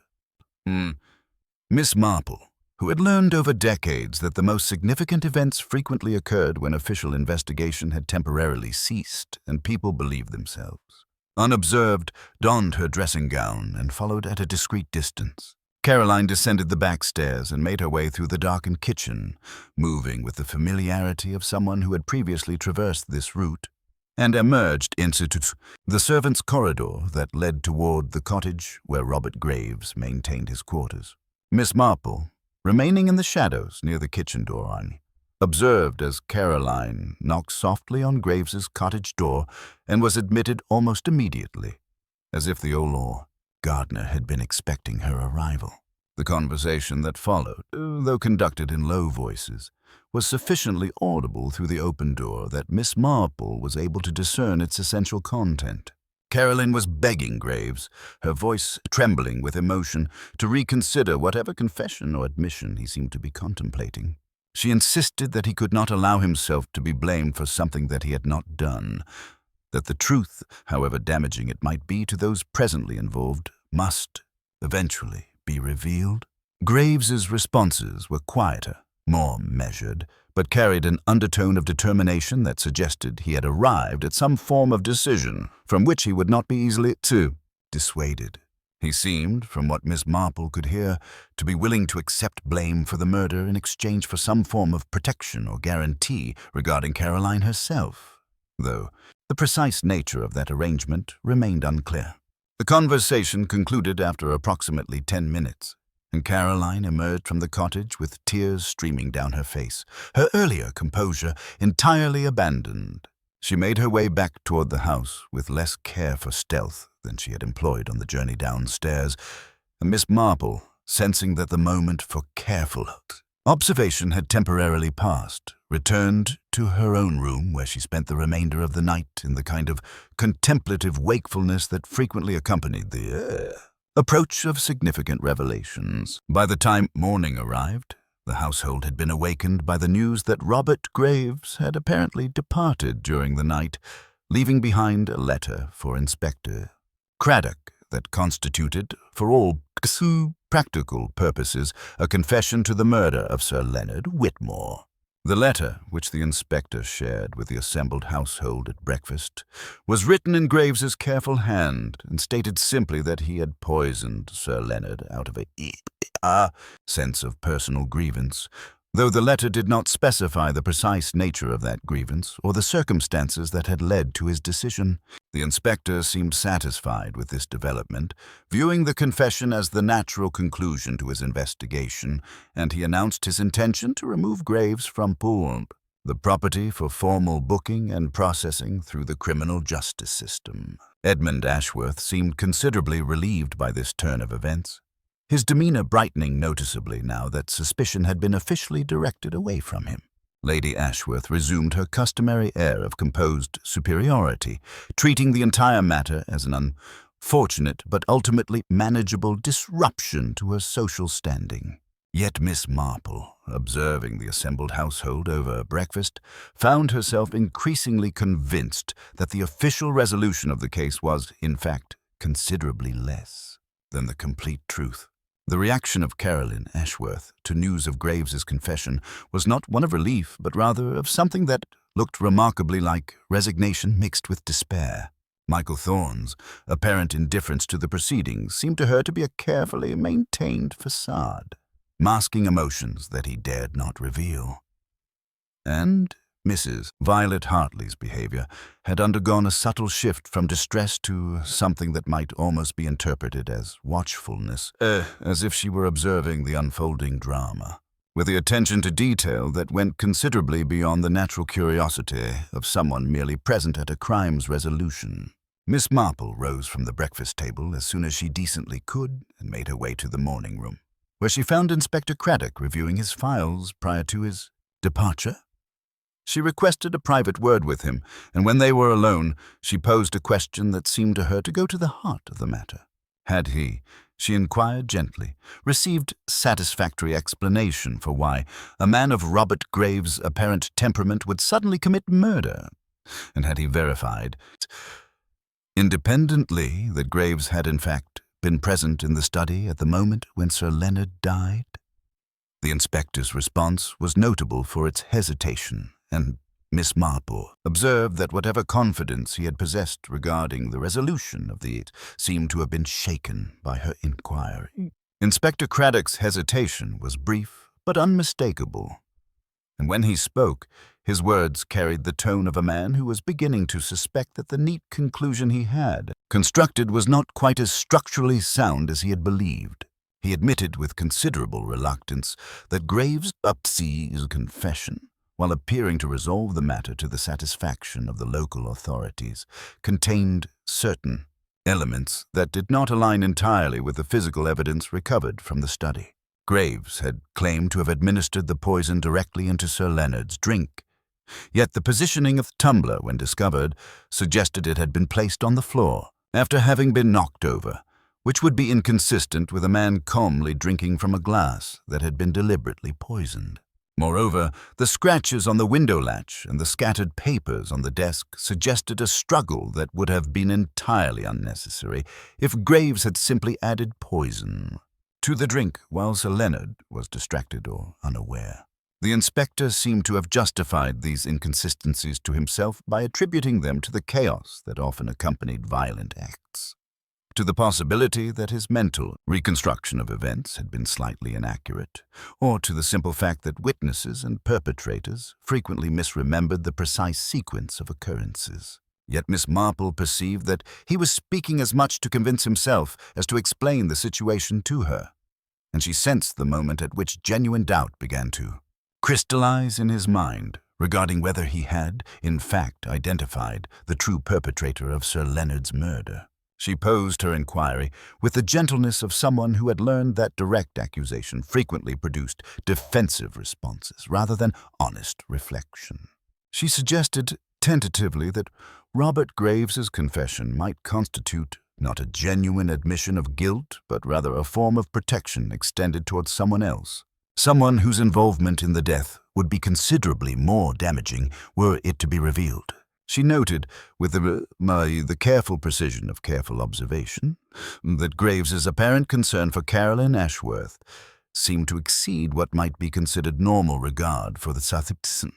Miss Marple, who had learned over decades that the most significant events frequently occurred when official investigation had temporarily ceased and people believed themselves, unobserved, donned her dressing gown and followed at a discreet distance. Caroline descended the back stairs and made her way through the darkened kitchen, moving with the familiarity of someone who had previously traversed this route. and emerged into the servants' corridor that led toward the cottage where Robert Graves maintained his quarters. Miss Marple, remaining in the shadows near the kitchen door, observed as Caroline knocked softly on Graves's cottage door and was admitted almost immediately, as if the old gardener had been expecting her arrival. The conversation that followed, though conducted in low voices, was sufficiently audible through the open door that Miss Marple was able to discern its essential content. Caroline was begging Graves, her voice trembling with emotion, to reconsider whatever confession or admission he seemed to be contemplating. She insisted that he could not allow himself to be blamed for something that he had not done, that the truth, however damaging it might be to those presently involved, must eventually be revealed. Graves's responses were quieter, more measured, but carried an undertone of determination that suggested he had arrived at some form of decision from which he would not be easily dissuaded. He seemed, from what Miss Marple could hear, to be willing to accept blame for the murder in exchange for some form of protection or guarantee regarding Caroline herself, though the precise nature of that arrangement remained unclear. The conversation concluded after approximately 10 minutes, and Caroline emerged from the cottage with tears streaming down her face, her earlier composure entirely abandoned. She made her way back toward the house with less care for stealth than she had employed on the journey downstairs, and Miss Marple, sensing that the moment for careful observation had temporarily passed, returned to her own room where she spent the remainder of the night in the kind of contemplative wakefulness that frequently accompanied the approach of significant revelations. By the time morning arrived, the household had been awakened by the news that Robert Graves had apparently departed during the night, leaving behind a letter for Inspector Craddock that constituted, for all practical purposes, a confession to the murder of Sir Leonard Whitmore. The letter, which the inspector shared with the assembled household at breakfast, was written in Graves's careful hand and stated simply that he had poisoned Sir Leonard out of a sense of personal grievance, though the letter did not specify the precise nature of that grievance or the circumstances that had led to his decision. The inspector seemed satisfied with this development, viewing the confession as the natural conclusion to his investigation, and he announced his intention to remove Graves from Poole, the property for formal booking and processing through the criminal justice system. Edmund Ashworth seemed considerably relieved by this turn of events, his demeanor brightening noticeably now that suspicion had been officially directed away from him. Lady Ashworth resumed her customary air of composed superiority, treating the entire matter as an unfortunate but ultimately manageable disruption to her social standing. Yet Miss Marple, observing the assembled household over breakfast, found herself increasingly convinced that the official resolution of the case was, in fact, considerably less than the complete truth. The reaction of Caroline Ashworth to news of Graves's confession was not one of relief, but rather of something that looked remarkably like resignation mixed with despair. Michael Thorne's apparent indifference to the proceedings seemed to her to be a carefully maintained facade, masking emotions that he dared not reveal. And Mrs. Violet Hartley's behavior had undergone a subtle shift from distress to something that might almost be interpreted as watchfulness, as if she were observing the unfolding drama, with the attention to detail that went considerably beyond the natural curiosity of someone merely present at a crime's resolution. Miss Marple rose from the breakfast table as soon as she decently could and made her way to the morning room, where she found Inspector Craddock reviewing his files prior to his departure. She requested a private word with him, and when they were alone, she posed a question that seemed to her to go to the heart of the matter. Had he, she inquired gently, received satisfactory explanation for why a man of Robert Graves' apparent temperament would suddenly commit murder? And had he verified independently that Graves had in fact been present in the study at the moment when Sir Leonard died? The inspector's response was notable for its hesitation, and Miss Marple observed that whatever confidence he had possessed regarding the resolution of the seemed to have been shaken by her inquiry. Inspector Craddock's hesitation was brief but unmistakable, and when he spoke, His words carried the tone of a man who was beginning to suspect that the neat conclusion he had constructed was not quite as structurally sound as he had believed. He admitted with considerable reluctance that Graves' upseas confession, while appearing to resolve the matter to the satisfaction of the local authorities, contained certain elements that did not align entirely with the physical evidence recovered from the study. Graves had claimed to have administered the poison directly into Sir Leonard's drink, yet the positioning of the tumbler, when discovered, suggested it had been placed on the floor after having been knocked over, which would be inconsistent with a man calmly drinking from a glass that had been deliberately poisoned. Moreover, the scratches on the window latch and the scattered papers on the desk suggested a struggle that would have been entirely unnecessary if Graves had simply added poison to the drink while Sir Leonard was distracted or unaware. The inspector seemed to have justified these inconsistencies to himself by attributing them to the chaos that often accompanied violent acts, to the possibility that his mental reconstruction of events had been slightly inaccurate, or to the simple fact that witnesses and perpetrators frequently misremembered the precise sequence of occurrences. Yet Miss Marple perceived that he was speaking as much to convince himself as to explain the situation to her, and she sensed the moment at which genuine doubt began to crystallize in his mind regarding whether he had, in fact, identified the true perpetrator of Sir Leonard's murder. She posed her inquiry with the gentleness of someone who had learned that direct accusation frequently produced defensive responses rather than honest reflection. She suggested tentatively that Robert Graves's confession might constitute not a genuine admission of guilt, but rather a form of protection extended towards someone else, someone whose involvement in the death would be considerably more damaging were it to be revealed. She noted, with the careful precision of careful observation, that Graves's apparent concern for Caroline Ashworth seemed to exceed what might be considered normal regard for the Southampton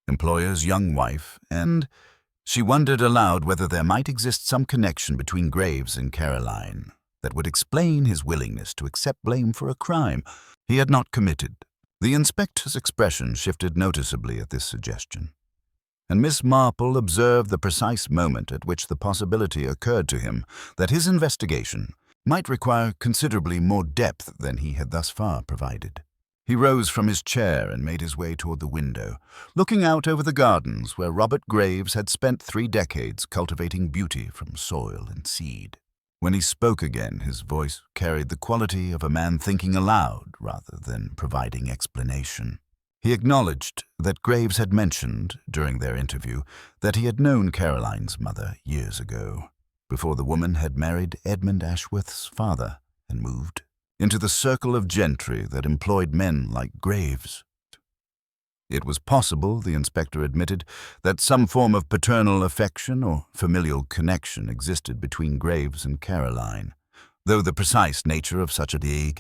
employer's young wife, and she wondered aloud whether there might exist some connection between Graves and Caroline that would explain his willingness to accept blame for a crime he had not committed. The inspector's expression shifted noticeably at this suggestion, and Miss Marple observed the precise moment at which the possibility occurred to him that his investigation might require considerably more depth than he had thus far provided. He rose from his chair and made his way toward the window, looking out over the gardens where Robert Graves had spent 3 decades cultivating beauty from soil and seed. When he spoke again, his voice carried the quality of a man thinking aloud rather than providing explanation. He acknowledged that Graves had mentioned, during their interview, that he had known Caroline's mother years ago, before the woman had married Edmund Ashworth's father and moved into the circle of gentry that employed men like Graves. It was possible, the inspector admitted, that some form of paternal affection or familial connection existed between Graves and Caroline, though the precise nature of such a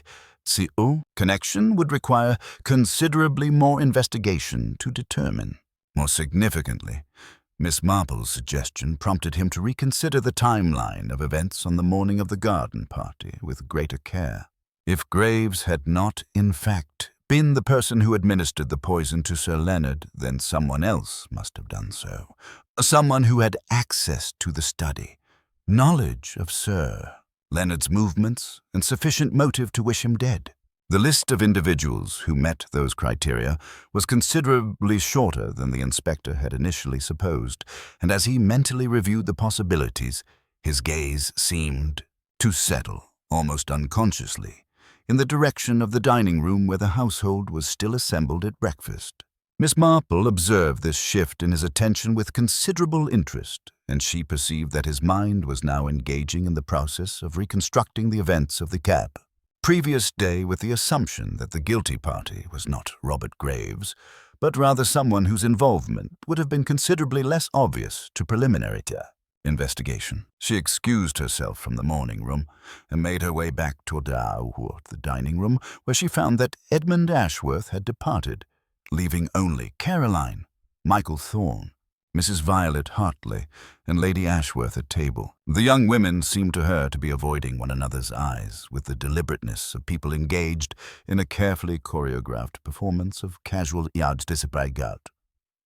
connection would require considerably more investigation to determine. More significantly, Miss Marple's suggestion prompted him to reconsider the timeline of events on the morning of the garden party with greater care. If Graves had not, in fact, been the person who administered the poison to Sir Leonard, then someone else must have done so. Someone who had access to the study, knowledge of Sir Leonard's movements, and sufficient motive to wish him dead. The list of individuals who met those criteria was considerably shorter than the inspector had initially supposed, and as he mentally reviewed the possibilities, his gaze seemed to settle, almost unconsciously, in the direction of the dining room where the household was still assembled at breakfast. Miss Marple observed this shift in his attention with considerable interest, and she perceived that his mind was now engaging in the process of reconstructing the events of the previous day with the assumption that the guilty party was not Robert Graves, but rather someone whose involvement would have been considerably less obvious to preliminary investigation. She excused herself from the morning room and made her way back toward the dining room, where she found that Edmund Ashworth had departed, leaving only Caroline, Michael Thorne, Mrs. Violet Hartley, and Lady Ashworth at table. The young women seemed to her to be avoiding one another's eyes with the deliberateness of people engaged in a carefully choreographed performance of casual yard disappragat.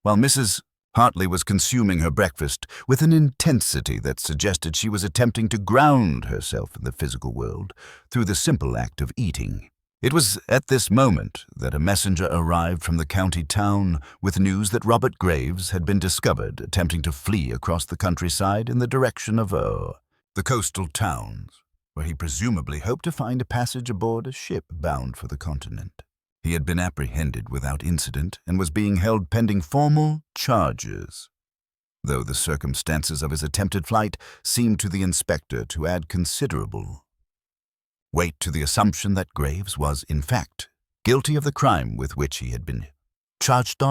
while Mrs. Hartley was consuming her breakfast with an intensity that suggested she was attempting to ground herself in the physical world through the simple act of eating. It was at this moment that a messenger arrived from the county town with news that Robert Graves had been discovered attempting to flee across the countryside in the direction of the coastal towns, where he presumably hoped to find a passage aboard a ship bound for the continent. He had been apprehended without incident and was being held pending formal charges, though the circumstances of his attempted flight seemed to the inspector to add considerable weight to the assumption that Graves was, in fact, guilty of the crime with which he had been charged.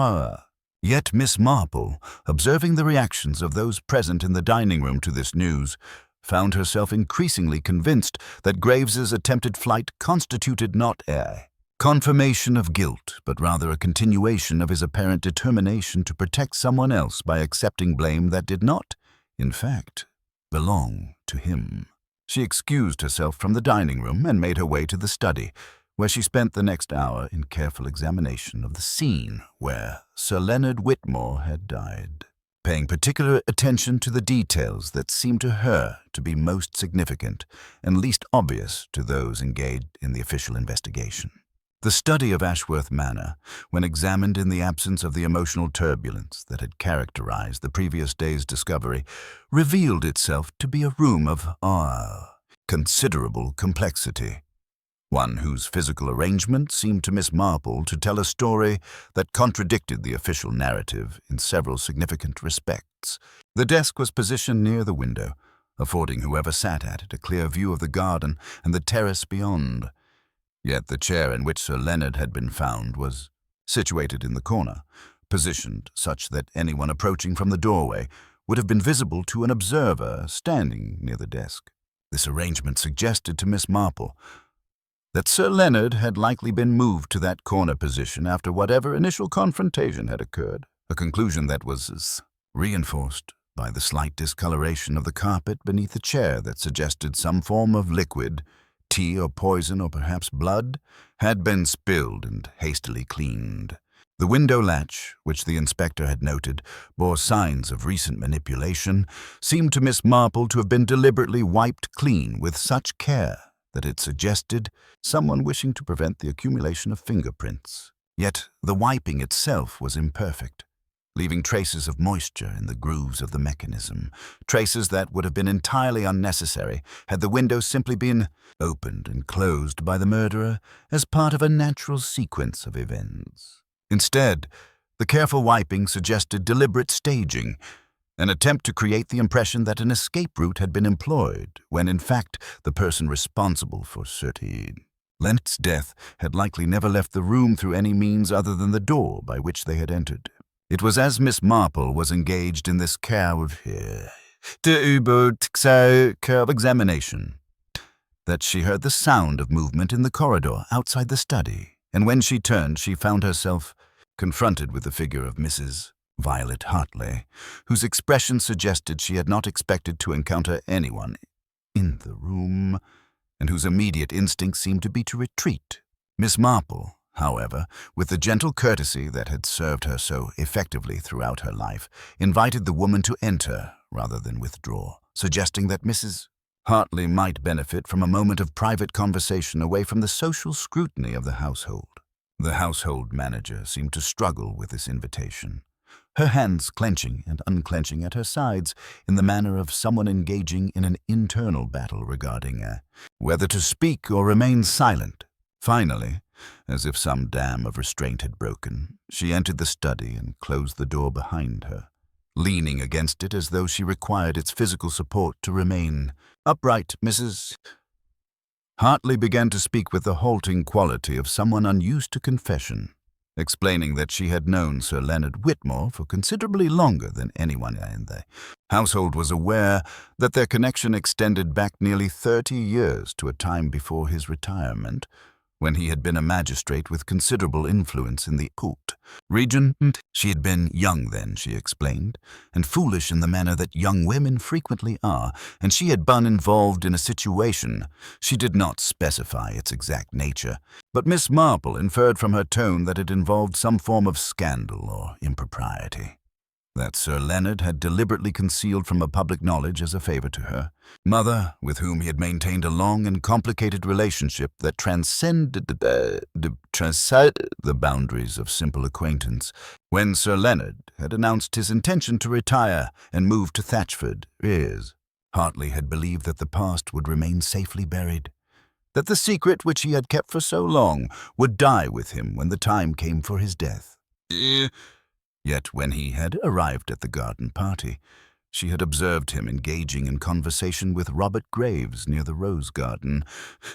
Yet Miss Marple, observing the reactions of those present in the dining room to this news, found herself increasingly convinced that Graves's attempted flight constituted not a confirmation of guilt, but rather a continuation of his apparent determination to protect someone else by accepting blame that did not, in fact, belong to him. She excused herself from the dining room and made her way to the study, where she spent the next hour in careful examination of the scene where Sir Leonard Whitmore had died, paying particular attention to the details that seemed to her to be most significant and least obvious to those engaged in the official investigation. The study of Ashworth Manor, when examined in the absence of the emotional turbulence that had characterized the previous day's discovery, revealed itself to be a room of considerable complexity, one whose physical arrangement seemed to Miss Marple to tell a story that contradicted the official narrative in several significant respects. The desk was positioned near the window, affording whoever sat at it a clear view of the garden and the terrace beyond. Yet the chair in which Sir Leonard had been found was situated in the corner, positioned such that anyone approaching from the doorway would have been visible to an observer standing near the desk. This arrangement suggested to Miss Marple that Sir Leonard had likely been moved to that corner position after whatever initial confrontation had occurred, a conclusion that was reinforced by the slight discoloration of the carpet beneath the chair that suggested some form of liquid, tea or poison or perhaps blood, had been spilled and hastily cleaned. The window latch, which the inspector had noted, bore signs of recent manipulation, seemed to Miss Marple to have been deliberately wiped clean with such care that it suggested someone wishing to prevent the accumulation of fingerprints. Yet the wiping itself was imperfect, leaving traces of moisture in the grooves of the mechanism, traces that would have been entirely unnecessary had the window simply been opened and closed by the murderer as part of a natural sequence of events. Instead, the careful wiping suggested deliberate staging, an attempt to create the impression that an escape route had been employed, when in fact the person responsible for Sir Leonard's death had likely never left the room through any means other than the door by which they had entered. It was as Miss Marple was engaged in this care of examination that she heard the sound of movement in the corridor outside the study, and when she turned she found herself confronted with the figure of Mrs. Violet Hartley, whose expression suggested she had not expected to encounter anyone in the room, and whose immediate instinct seemed to be to retreat. Miss Marple, however, with the gentle courtesy that had served her so effectively throughout her life, invited the woman to enter rather than withdraw, suggesting that Mrs. Hartley might benefit from a moment of private conversation away from the social scrutiny of the household. The household manager seemed to struggle with this invitation, her hands clenching and unclenching at her sides in the manner of someone engaging in an internal battle regarding whether to speak or remain silent. Finally, as if some dam of restraint had broken, she entered the study and closed the door behind her, leaning against it as though she required its physical support to remain upright. Mrs. Hartley began to speak with the halting quality of someone unused to confession, explaining that she had known Sir Leonard Whitmore for considerably longer than anyone in the household was aware, that their connection extended back nearly 30 years to a time before his retirement, when he had been a magistrate with considerable influence in the court region. She had been young then, she explained, and foolish in the manner that young women frequently are, and she had been involved in a situation. She did not specify its exact nature, but Miss Marple inferred from her tone that it involved some form of scandal or impropriety that Sir Leonard had deliberately concealed from a public knowledge as a favor to her mother, with whom he had maintained a long and complicated relationship that transcended the boundaries of simple acquaintance. When Sir Leonard had announced his intention to retire and move to Thatchford, Hartley had believed that the past would remain safely buried, that the secret which he had kept for so long would die with him when the time came for his death. Yet when he had arrived at the garden party, she had observed him engaging in conversation with Robert Graves near the rose garden,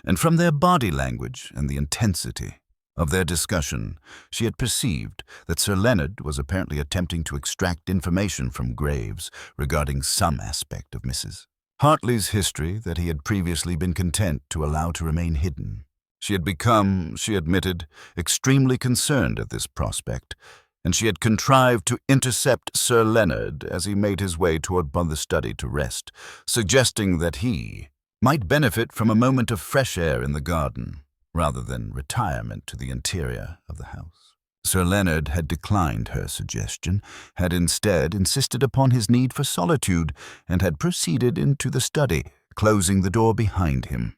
and from their body language and the intensity of their discussion, she had perceived that Sir Leonard was apparently attempting to extract information from Graves regarding some aspect of Mrs. Hartley's history that he had previously been content to allow to remain hidden. She had become, she admitted, extremely concerned at this prospect, and she had contrived to intercept Sir Leonard as he made his way toward the study to rest, suggesting that he might benefit from a moment of fresh air in the garden, rather than retirement to the interior of the house. Sir Leonard had declined her suggestion, had instead insisted upon his need for solitude, and had proceeded into the study, closing the door behind him.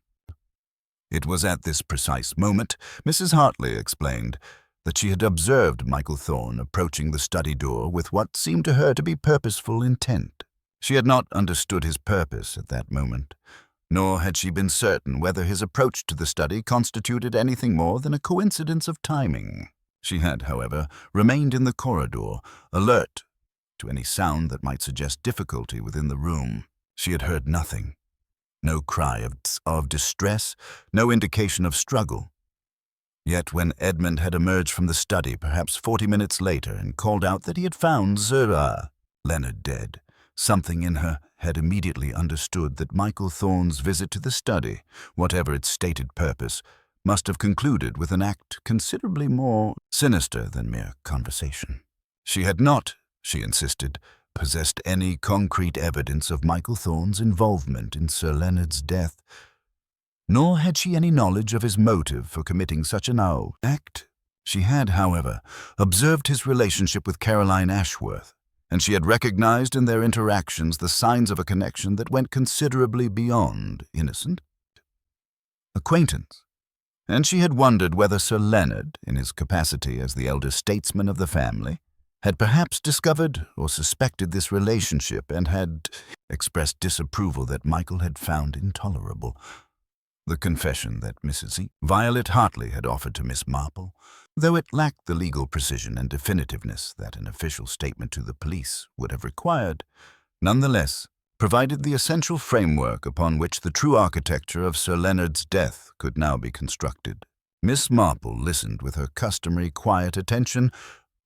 It was at this precise moment, Mrs. Hartley explained, that she had observed Michael Thorne approaching the study door with what seemed to her to be purposeful intent. She had not understood his purpose at that moment, nor had she been certain whether his approach to the study constituted anything more than a coincidence of timing. She had, however, remained in the corridor, alert to any sound that might suggest difficulty within the room. She had heard nothing, no cry of distress, no indication of struggle. Yet when Edmund had emerged from the study perhaps 40 minutes later and called out that he had found Sir Leonard dead, something in her had immediately understood that Michael Thorne's visit to the study, whatever its stated purpose, must have concluded with an act considerably more sinister than mere conversation. She had not, she insisted, possessed any concrete evidence of Michael Thorne's involvement in Sir Leonard's death, nor had she any knowledge of his motive for committing such an act. She had, however, observed his relationship with Caroline Ashworth, and she had recognized in their interactions the signs of a connection that went considerably beyond innocent acquaintance. And she had wondered whether Sir Leonard, in his capacity as the elder statesman of the family, had perhaps discovered or suspected this relationship and had expressed disapproval that Michael had found intolerable. The confession that Mrs. Violet Hartley had offered to Miss Marple, though it lacked the legal precision and definitiveness that an official statement to the police would have required, nonetheless provided the essential framework upon which the true architecture of Sir Leonard's death could now be constructed. Miss Marple listened with her customary quiet attention,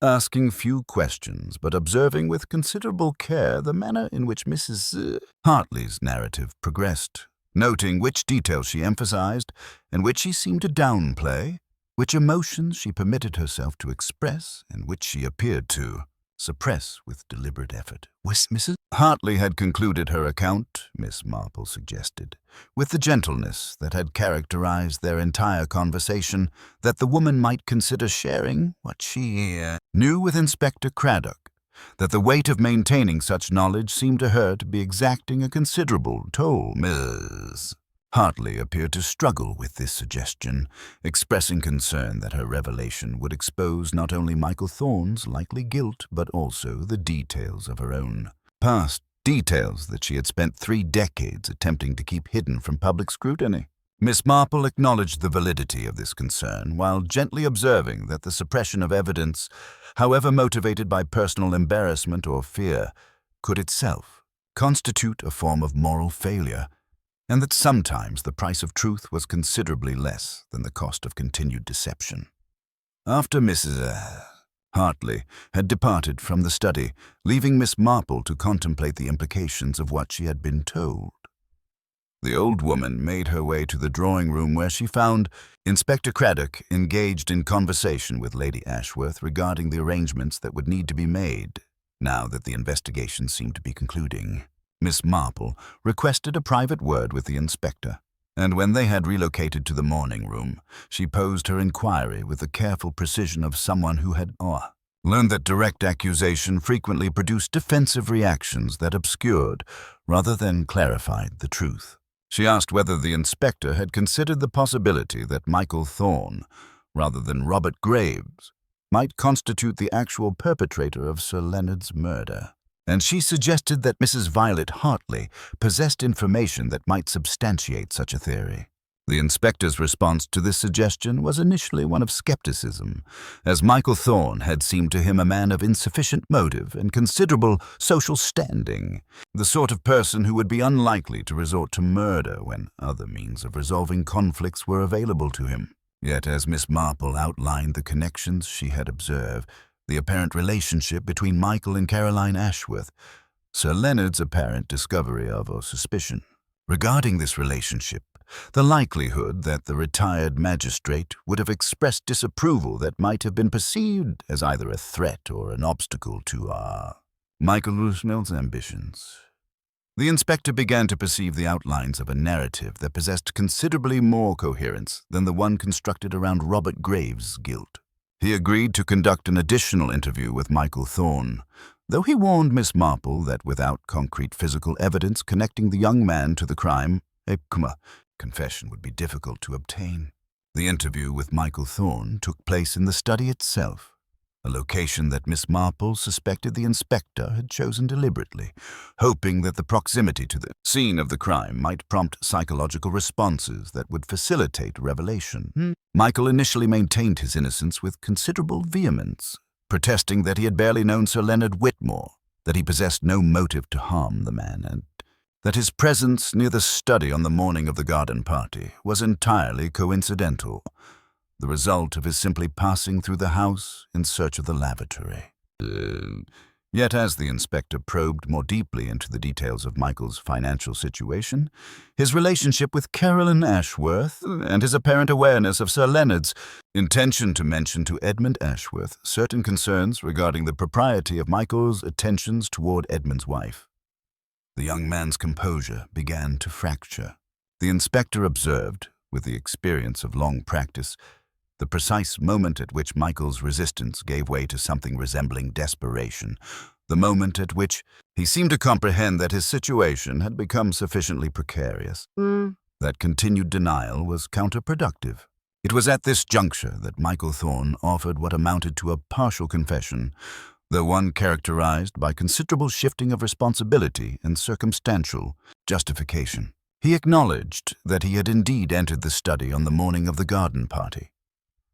asking few questions, but observing with considerable care the manner in which Mrs. Hartley's narrative progressed, noting which details she emphasized and which she seemed to downplay, which emotions she permitted herself to express and which she appeared to suppress with deliberate effort. Mrs. Hartley had concluded her account, Miss Marple suggested, with the gentleness that had characterized their entire conversation, that the woman might consider sharing what she knew with Inspector Craddock, that the weight of maintaining such knowledge seemed to her to be exacting a considerable toll. Miss Hartley appeared to struggle with this suggestion, expressing concern that her revelation would expose not only Michael Thorne's likely guilt, but also the details of her own past, details that she had spent 3 decades attempting to keep hidden from public scrutiny. Miss Marple acknowledged the validity of this concern, while gently observing that the suppression of evidence, however motivated by personal embarrassment or fear, could itself constitute a form of moral failure, and that sometimes the price of truth was considerably less than the cost of continued deception. After Mrs. Hartley had departed from the study, leaving Miss Marple to contemplate the implications of what she had been told, The old woman made her way to the drawing room where she found Inspector Craddock engaged in conversation with Lady Ashworth regarding the arrangements that would need to be made now that the investigation seemed to be concluding. Miss Marple requested a private word with the inspector, and when they had relocated to the morning room, she posed her inquiry with the careful precision of someone who had learned that direct accusation frequently produced defensive reactions that obscured rather than clarified the truth. She asked whether the inspector had considered the possibility that Michael Thorne, rather than Robert Graves, might constitute the actual perpetrator of Sir Leonard's murder, and she suggested that Mrs. Violet Hartley possessed information that might substantiate such a theory. The inspector's response to this suggestion was initially one of skepticism, as Michael Thorne had seemed to him a man of insufficient motive and considerable social standing, the sort of person who would be unlikely to resort to murder when other means of resolving conflicts were available to him. Yet as Miss Marple outlined the connections she had observed, the apparent relationship between Michael and Caroline Ashworth, Sir Leonard's apparent discovery of or suspicion regarding this relationship, the likelihood that the retired magistrate would have expressed disapproval that might have been perceived as either a threat or an obstacle to Michael Rushnell's ambitions. The inspector began to perceive the outlines of a narrative that possessed considerably more coherence than the one constructed around Robert Graves' guilt. He agreed to conduct an additional interview with Michael Thorne, though he warned Miss Marple that without concrete physical evidence connecting the young man to the crime, a confession would be difficult to obtain. The interview with Michael Thorne took place in the study itself, a location that Miss Marple suspected the inspector had chosen deliberately, hoping that the proximity to the scene of the crime might prompt psychological responses that would facilitate revelation. Michael initially maintained his innocence with considerable vehemence, protesting that he had barely known Sir Leonard Whitmore, that he possessed no motive to harm the man, and that his presence near the study on the morning of the garden party was entirely coincidental, the result of his simply passing through the house in search of the lavatory. Yet as the inspector probed more deeply into the details of Michael's financial situation, his relationship with Caroline Ashworth, and his apparent awareness of Sir Leonard's intention to mention to Edmund Ashworth certain concerns regarding the propriety of Michael's attentions toward Edmund's wife, the young man's composure began to fracture. The inspector observed, with the experience of long practice, the precise moment at which Michael's resistance gave way to something resembling desperation, the moment at which he seemed to comprehend that his situation had become sufficiently precarious. That continued denial was counterproductive. It was at this juncture that Michael Thorne offered what amounted to a partial confession, though one characterized by considerable shifting of responsibility and circumstantial justification. He acknowledged that he had indeed entered the study on the morning of the garden party,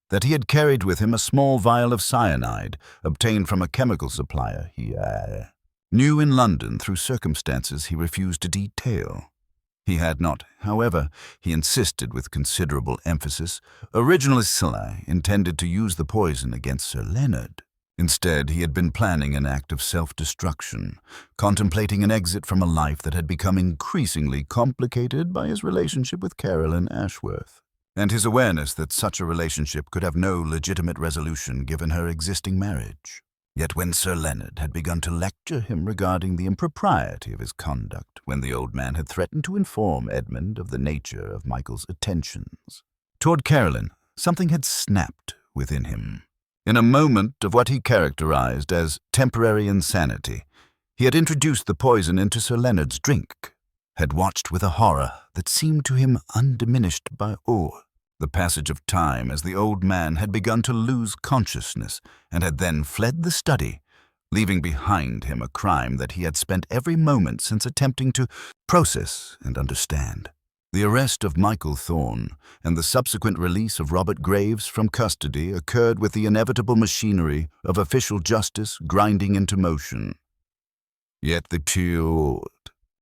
that he had carried with him a small vial of cyanide obtained from a chemical supplier he knew in London through circumstances he refused to detail. He had not, however, he insisted with considerable emphasis, originally intended to use the poison against Sir Leonard. Instead, he had been planning an act of self-destruction, contemplating an exit from a life that had become increasingly complicated by his relationship with Caroline Ashworth, and his awareness that such a relationship could have no legitimate resolution given her existing marriage. Yet when Sir Leonard had begun to lecture him regarding the impropriety of his conduct, when the old man had threatened to inform Edmund of the nature of Michael's attentions toward Caroline, something had snapped within him. In a moment of what he characterized as temporary insanity, he had introduced the poison into Sir Leonard's drink, had watched with a horror that seemed to him undiminished by awe the passage of time as the old man had begun to lose consciousness, and had then fled the study, leaving behind him a crime that he had spent every moment since attempting to process and understand. The arrest of Michael Thorne and the subsequent release of Robert Graves from custody occurred with the inevitable machinery of official justice grinding into motion. Yet the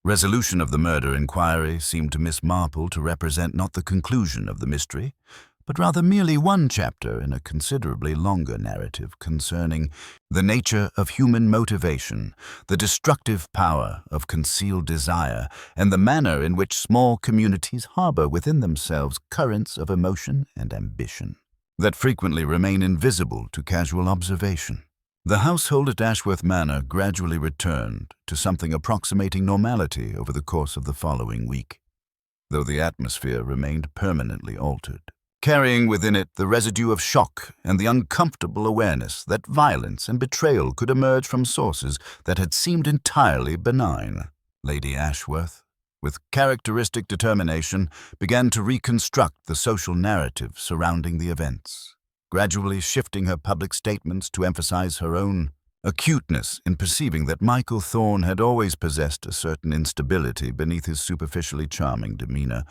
resolution of the murder inquiry seemed to Miss Marple to represent not the conclusion of the mystery, but rather merely one chapter in a considerably longer narrative concerning the nature of human motivation, the destructive power of concealed desire, and the manner in which small communities harbor within themselves currents of emotion and ambition that frequently remain invisible to casual observation. The household at Ashworth Manor gradually returned to something approximating normality over the course of the following week, though the atmosphere remained permanently altered, carrying within it the residue of shock and the uncomfortable awareness that violence and betrayal could emerge from sources that had seemed entirely benign. Lady Ashworth, with characteristic determination, began to reconstruct the social narrative surrounding the events, gradually shifting her public statements to emphasize her own acuteness in perceiving that Michael Thorne had always possessed a certain instability beneath his superficially charming demeanor,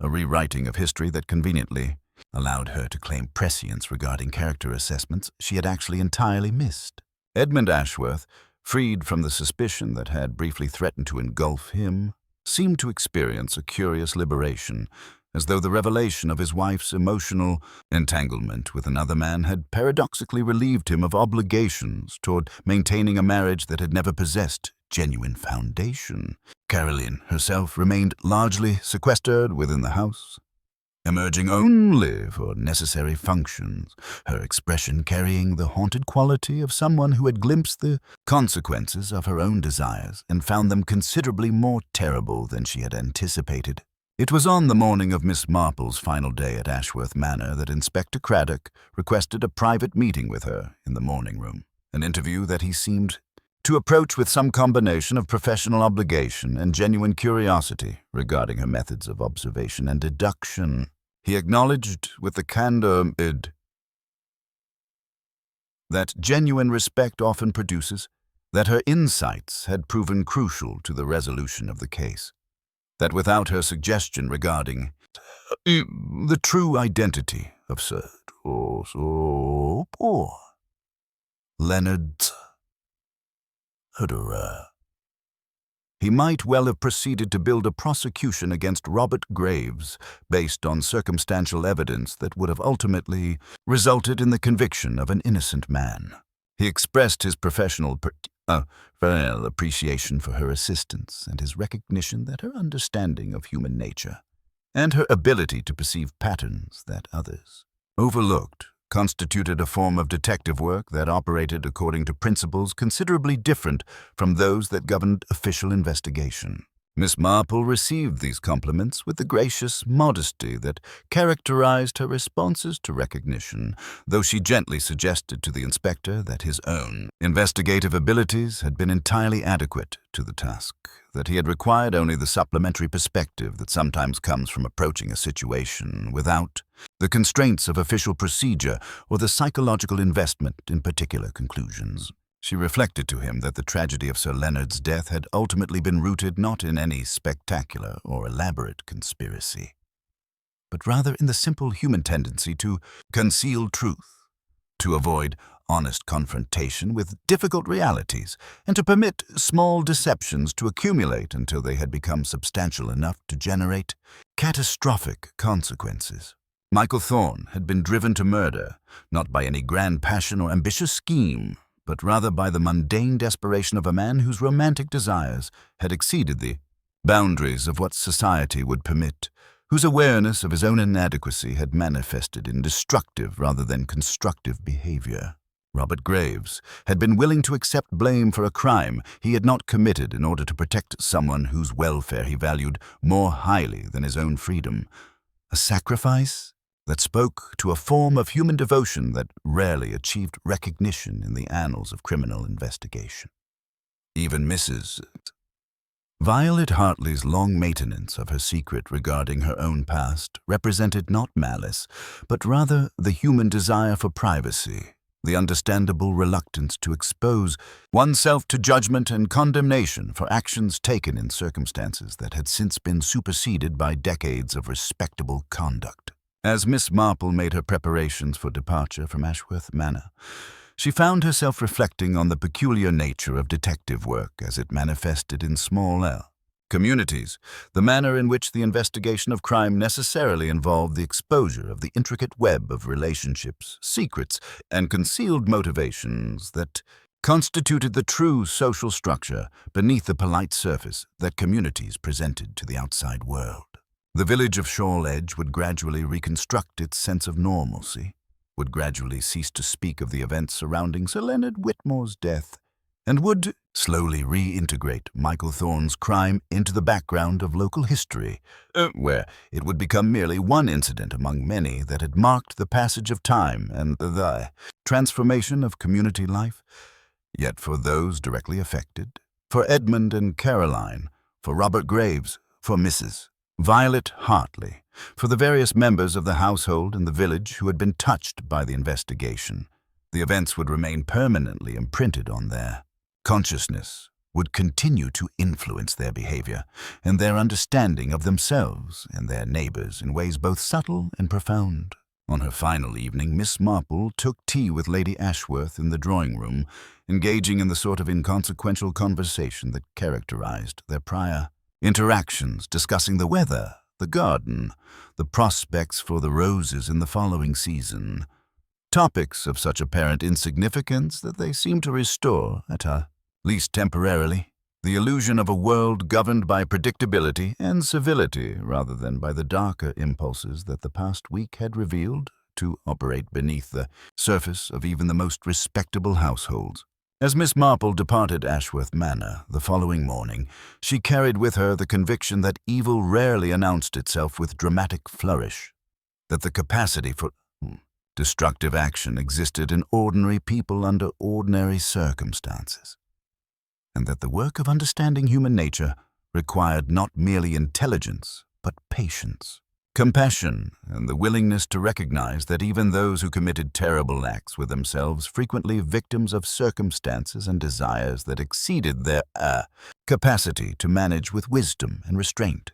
a rewriting of history that conveniently allowed her to claim prescience regarding character assessments she had actually entirely missed. Edmund Ashworth, freed from the suspicion that had briefly threatened to engulf him, seemed to experience a curious liberation, as though the revelation of his wife's emotional entanglement with another man had paradoxically relieved him of obligations toward maintaining a marriage that had never possessed genuine foundation. Caroline herself remained largely sequestered within the house, emerging only for necessary functions, her expression carrying the haunted quality of someone who had glimpsed the consequences of her own desires and found them considerably more terrible than she had anticipated. It was on the morning of Miss Marple's final day at Ashworth Manor that Inspector Craddock requested a private meeting with her in the morning room, an interview that he seemed to approach with some combination of professional obligation and genuine curiosity regarding her methods of observation and deduction. He acknowledged with the candor that genuine respect often produces, that her insights had proven crucial to the resolution of the case, that without her suggestion regarding the true identity of Sir poor Leonard's murderer, he might well have proceeded to build a prosecution against Robert Graves based on circumstantial evidence that would have ultimately resulted in the conviction of an innocent man. He expressed his professional appreciation for her assistance and his recognition that her understanding of human nature and her ability to perceive patterns that others overlooked constituted a form of detective work that operated according to principles considerably different from those that governed official investigation. Miss Marple received these compliments with the gracious modesty that characterized her responses to recognition, though she gently suggested to the inspector that his own investigative abilities had been entirely adequate to the task, that he had required only the supplementary perspective that sometimes comes from approaching a situation without the constraints of official procedure or the psychological investment in particular conclusions. She reflected to him that the tragedy of Sir Leonard's death had ultimately been rooted not in any spectacular or elaborate conspiracy, but rather in the simple human tendency to conceal truth, to avoid honest confrontation with difficult realities, and to permit small deceptions to accumulate until they had become substantial enough to generate catastrophic consequences. Michael Thorne had been driven to murder, not by any grand passion or ambitious scheme, but rather by the mundane desperation of a man whose romantic desires had exceeded the boundaries of what society would permit, whose awareness of his own inadequacy had manifested in destructive rather than constructive behavior. Robert Graves had been willing to accept blame for a crime he had not committed in order to protect someone whose welfare he valued more highly than his own freedom, a sacrifice that spoke to a form of human devotion that rarely achieved recognition in the annals of criminal investigation. Even Mrs. Violet Hartley's long maintenance of her secret regarding her own past represented not malice, but rather the human desire for privacy, the understandable reluctance to expose oneself to judgment and condemnation for actions taken in circumstances that had since been superseded by decades of respectable conduct. As Miss Marple made her preparations for departure from Ashworth Manor, she found herself reflecting on the peculiar nature of detective work as it manifested in small Communities, the manner in which the investigation of crime necessarily involved the exposure of the intricate web of relationships, secrets, and concealed motivations that constituted the true social structure beneath the polite surface that communities presented to the outside world. The village of Shawl Edge would gradually reconstruct its sense of normalcy, would gradually cease to speak of the events surrounding Sir Leonard Whitmore's death, and would slowly reintegrate Michael Thorne's crime into the background of local history, where it would become merely one incident among many that had marked the passage of time and the transformation of community life. Yet for those directly affected, for Edmund and Caroline, for Robert Graves, for Mrs. Violet Hartley, for the various members of the household and the village who had been touched by the investigation, the events would remain permanently imprinted on their consciousness, would continue to influence their behavior and their understanding of themselves and their neighbors in ways both subtle and profound. On her final evening, Miss Marple took tea with Lady Ashworth in the drawing-room, engaging in the sort of inconsequential conversation that characterized their prior interactions, discussing the weather, the garden, the prospects for the roses in the following season, topics of such apparent insignificance that they seemed to restore, at least temporarily, the illusion of a world governed by predictability and civility rather than by the darker impulses that the past week had revealed to operate beneath the surface of even the most respectable households. As Miss Marple departed Ashworth Manor the following morning, she carried with her the conviction that evil rarely announced itself with dramatic flourish, that the capacity for destructive action existed in ordinary people under ordinary circumstances, and that the work of understanding human nature required not merely intelligence, but patience, compassion, and the willingness to recognize that even those who committed terrible acts were themselves frequently victims of circumstances and desires that exceeded their capacity to manage with wisdom and restraint.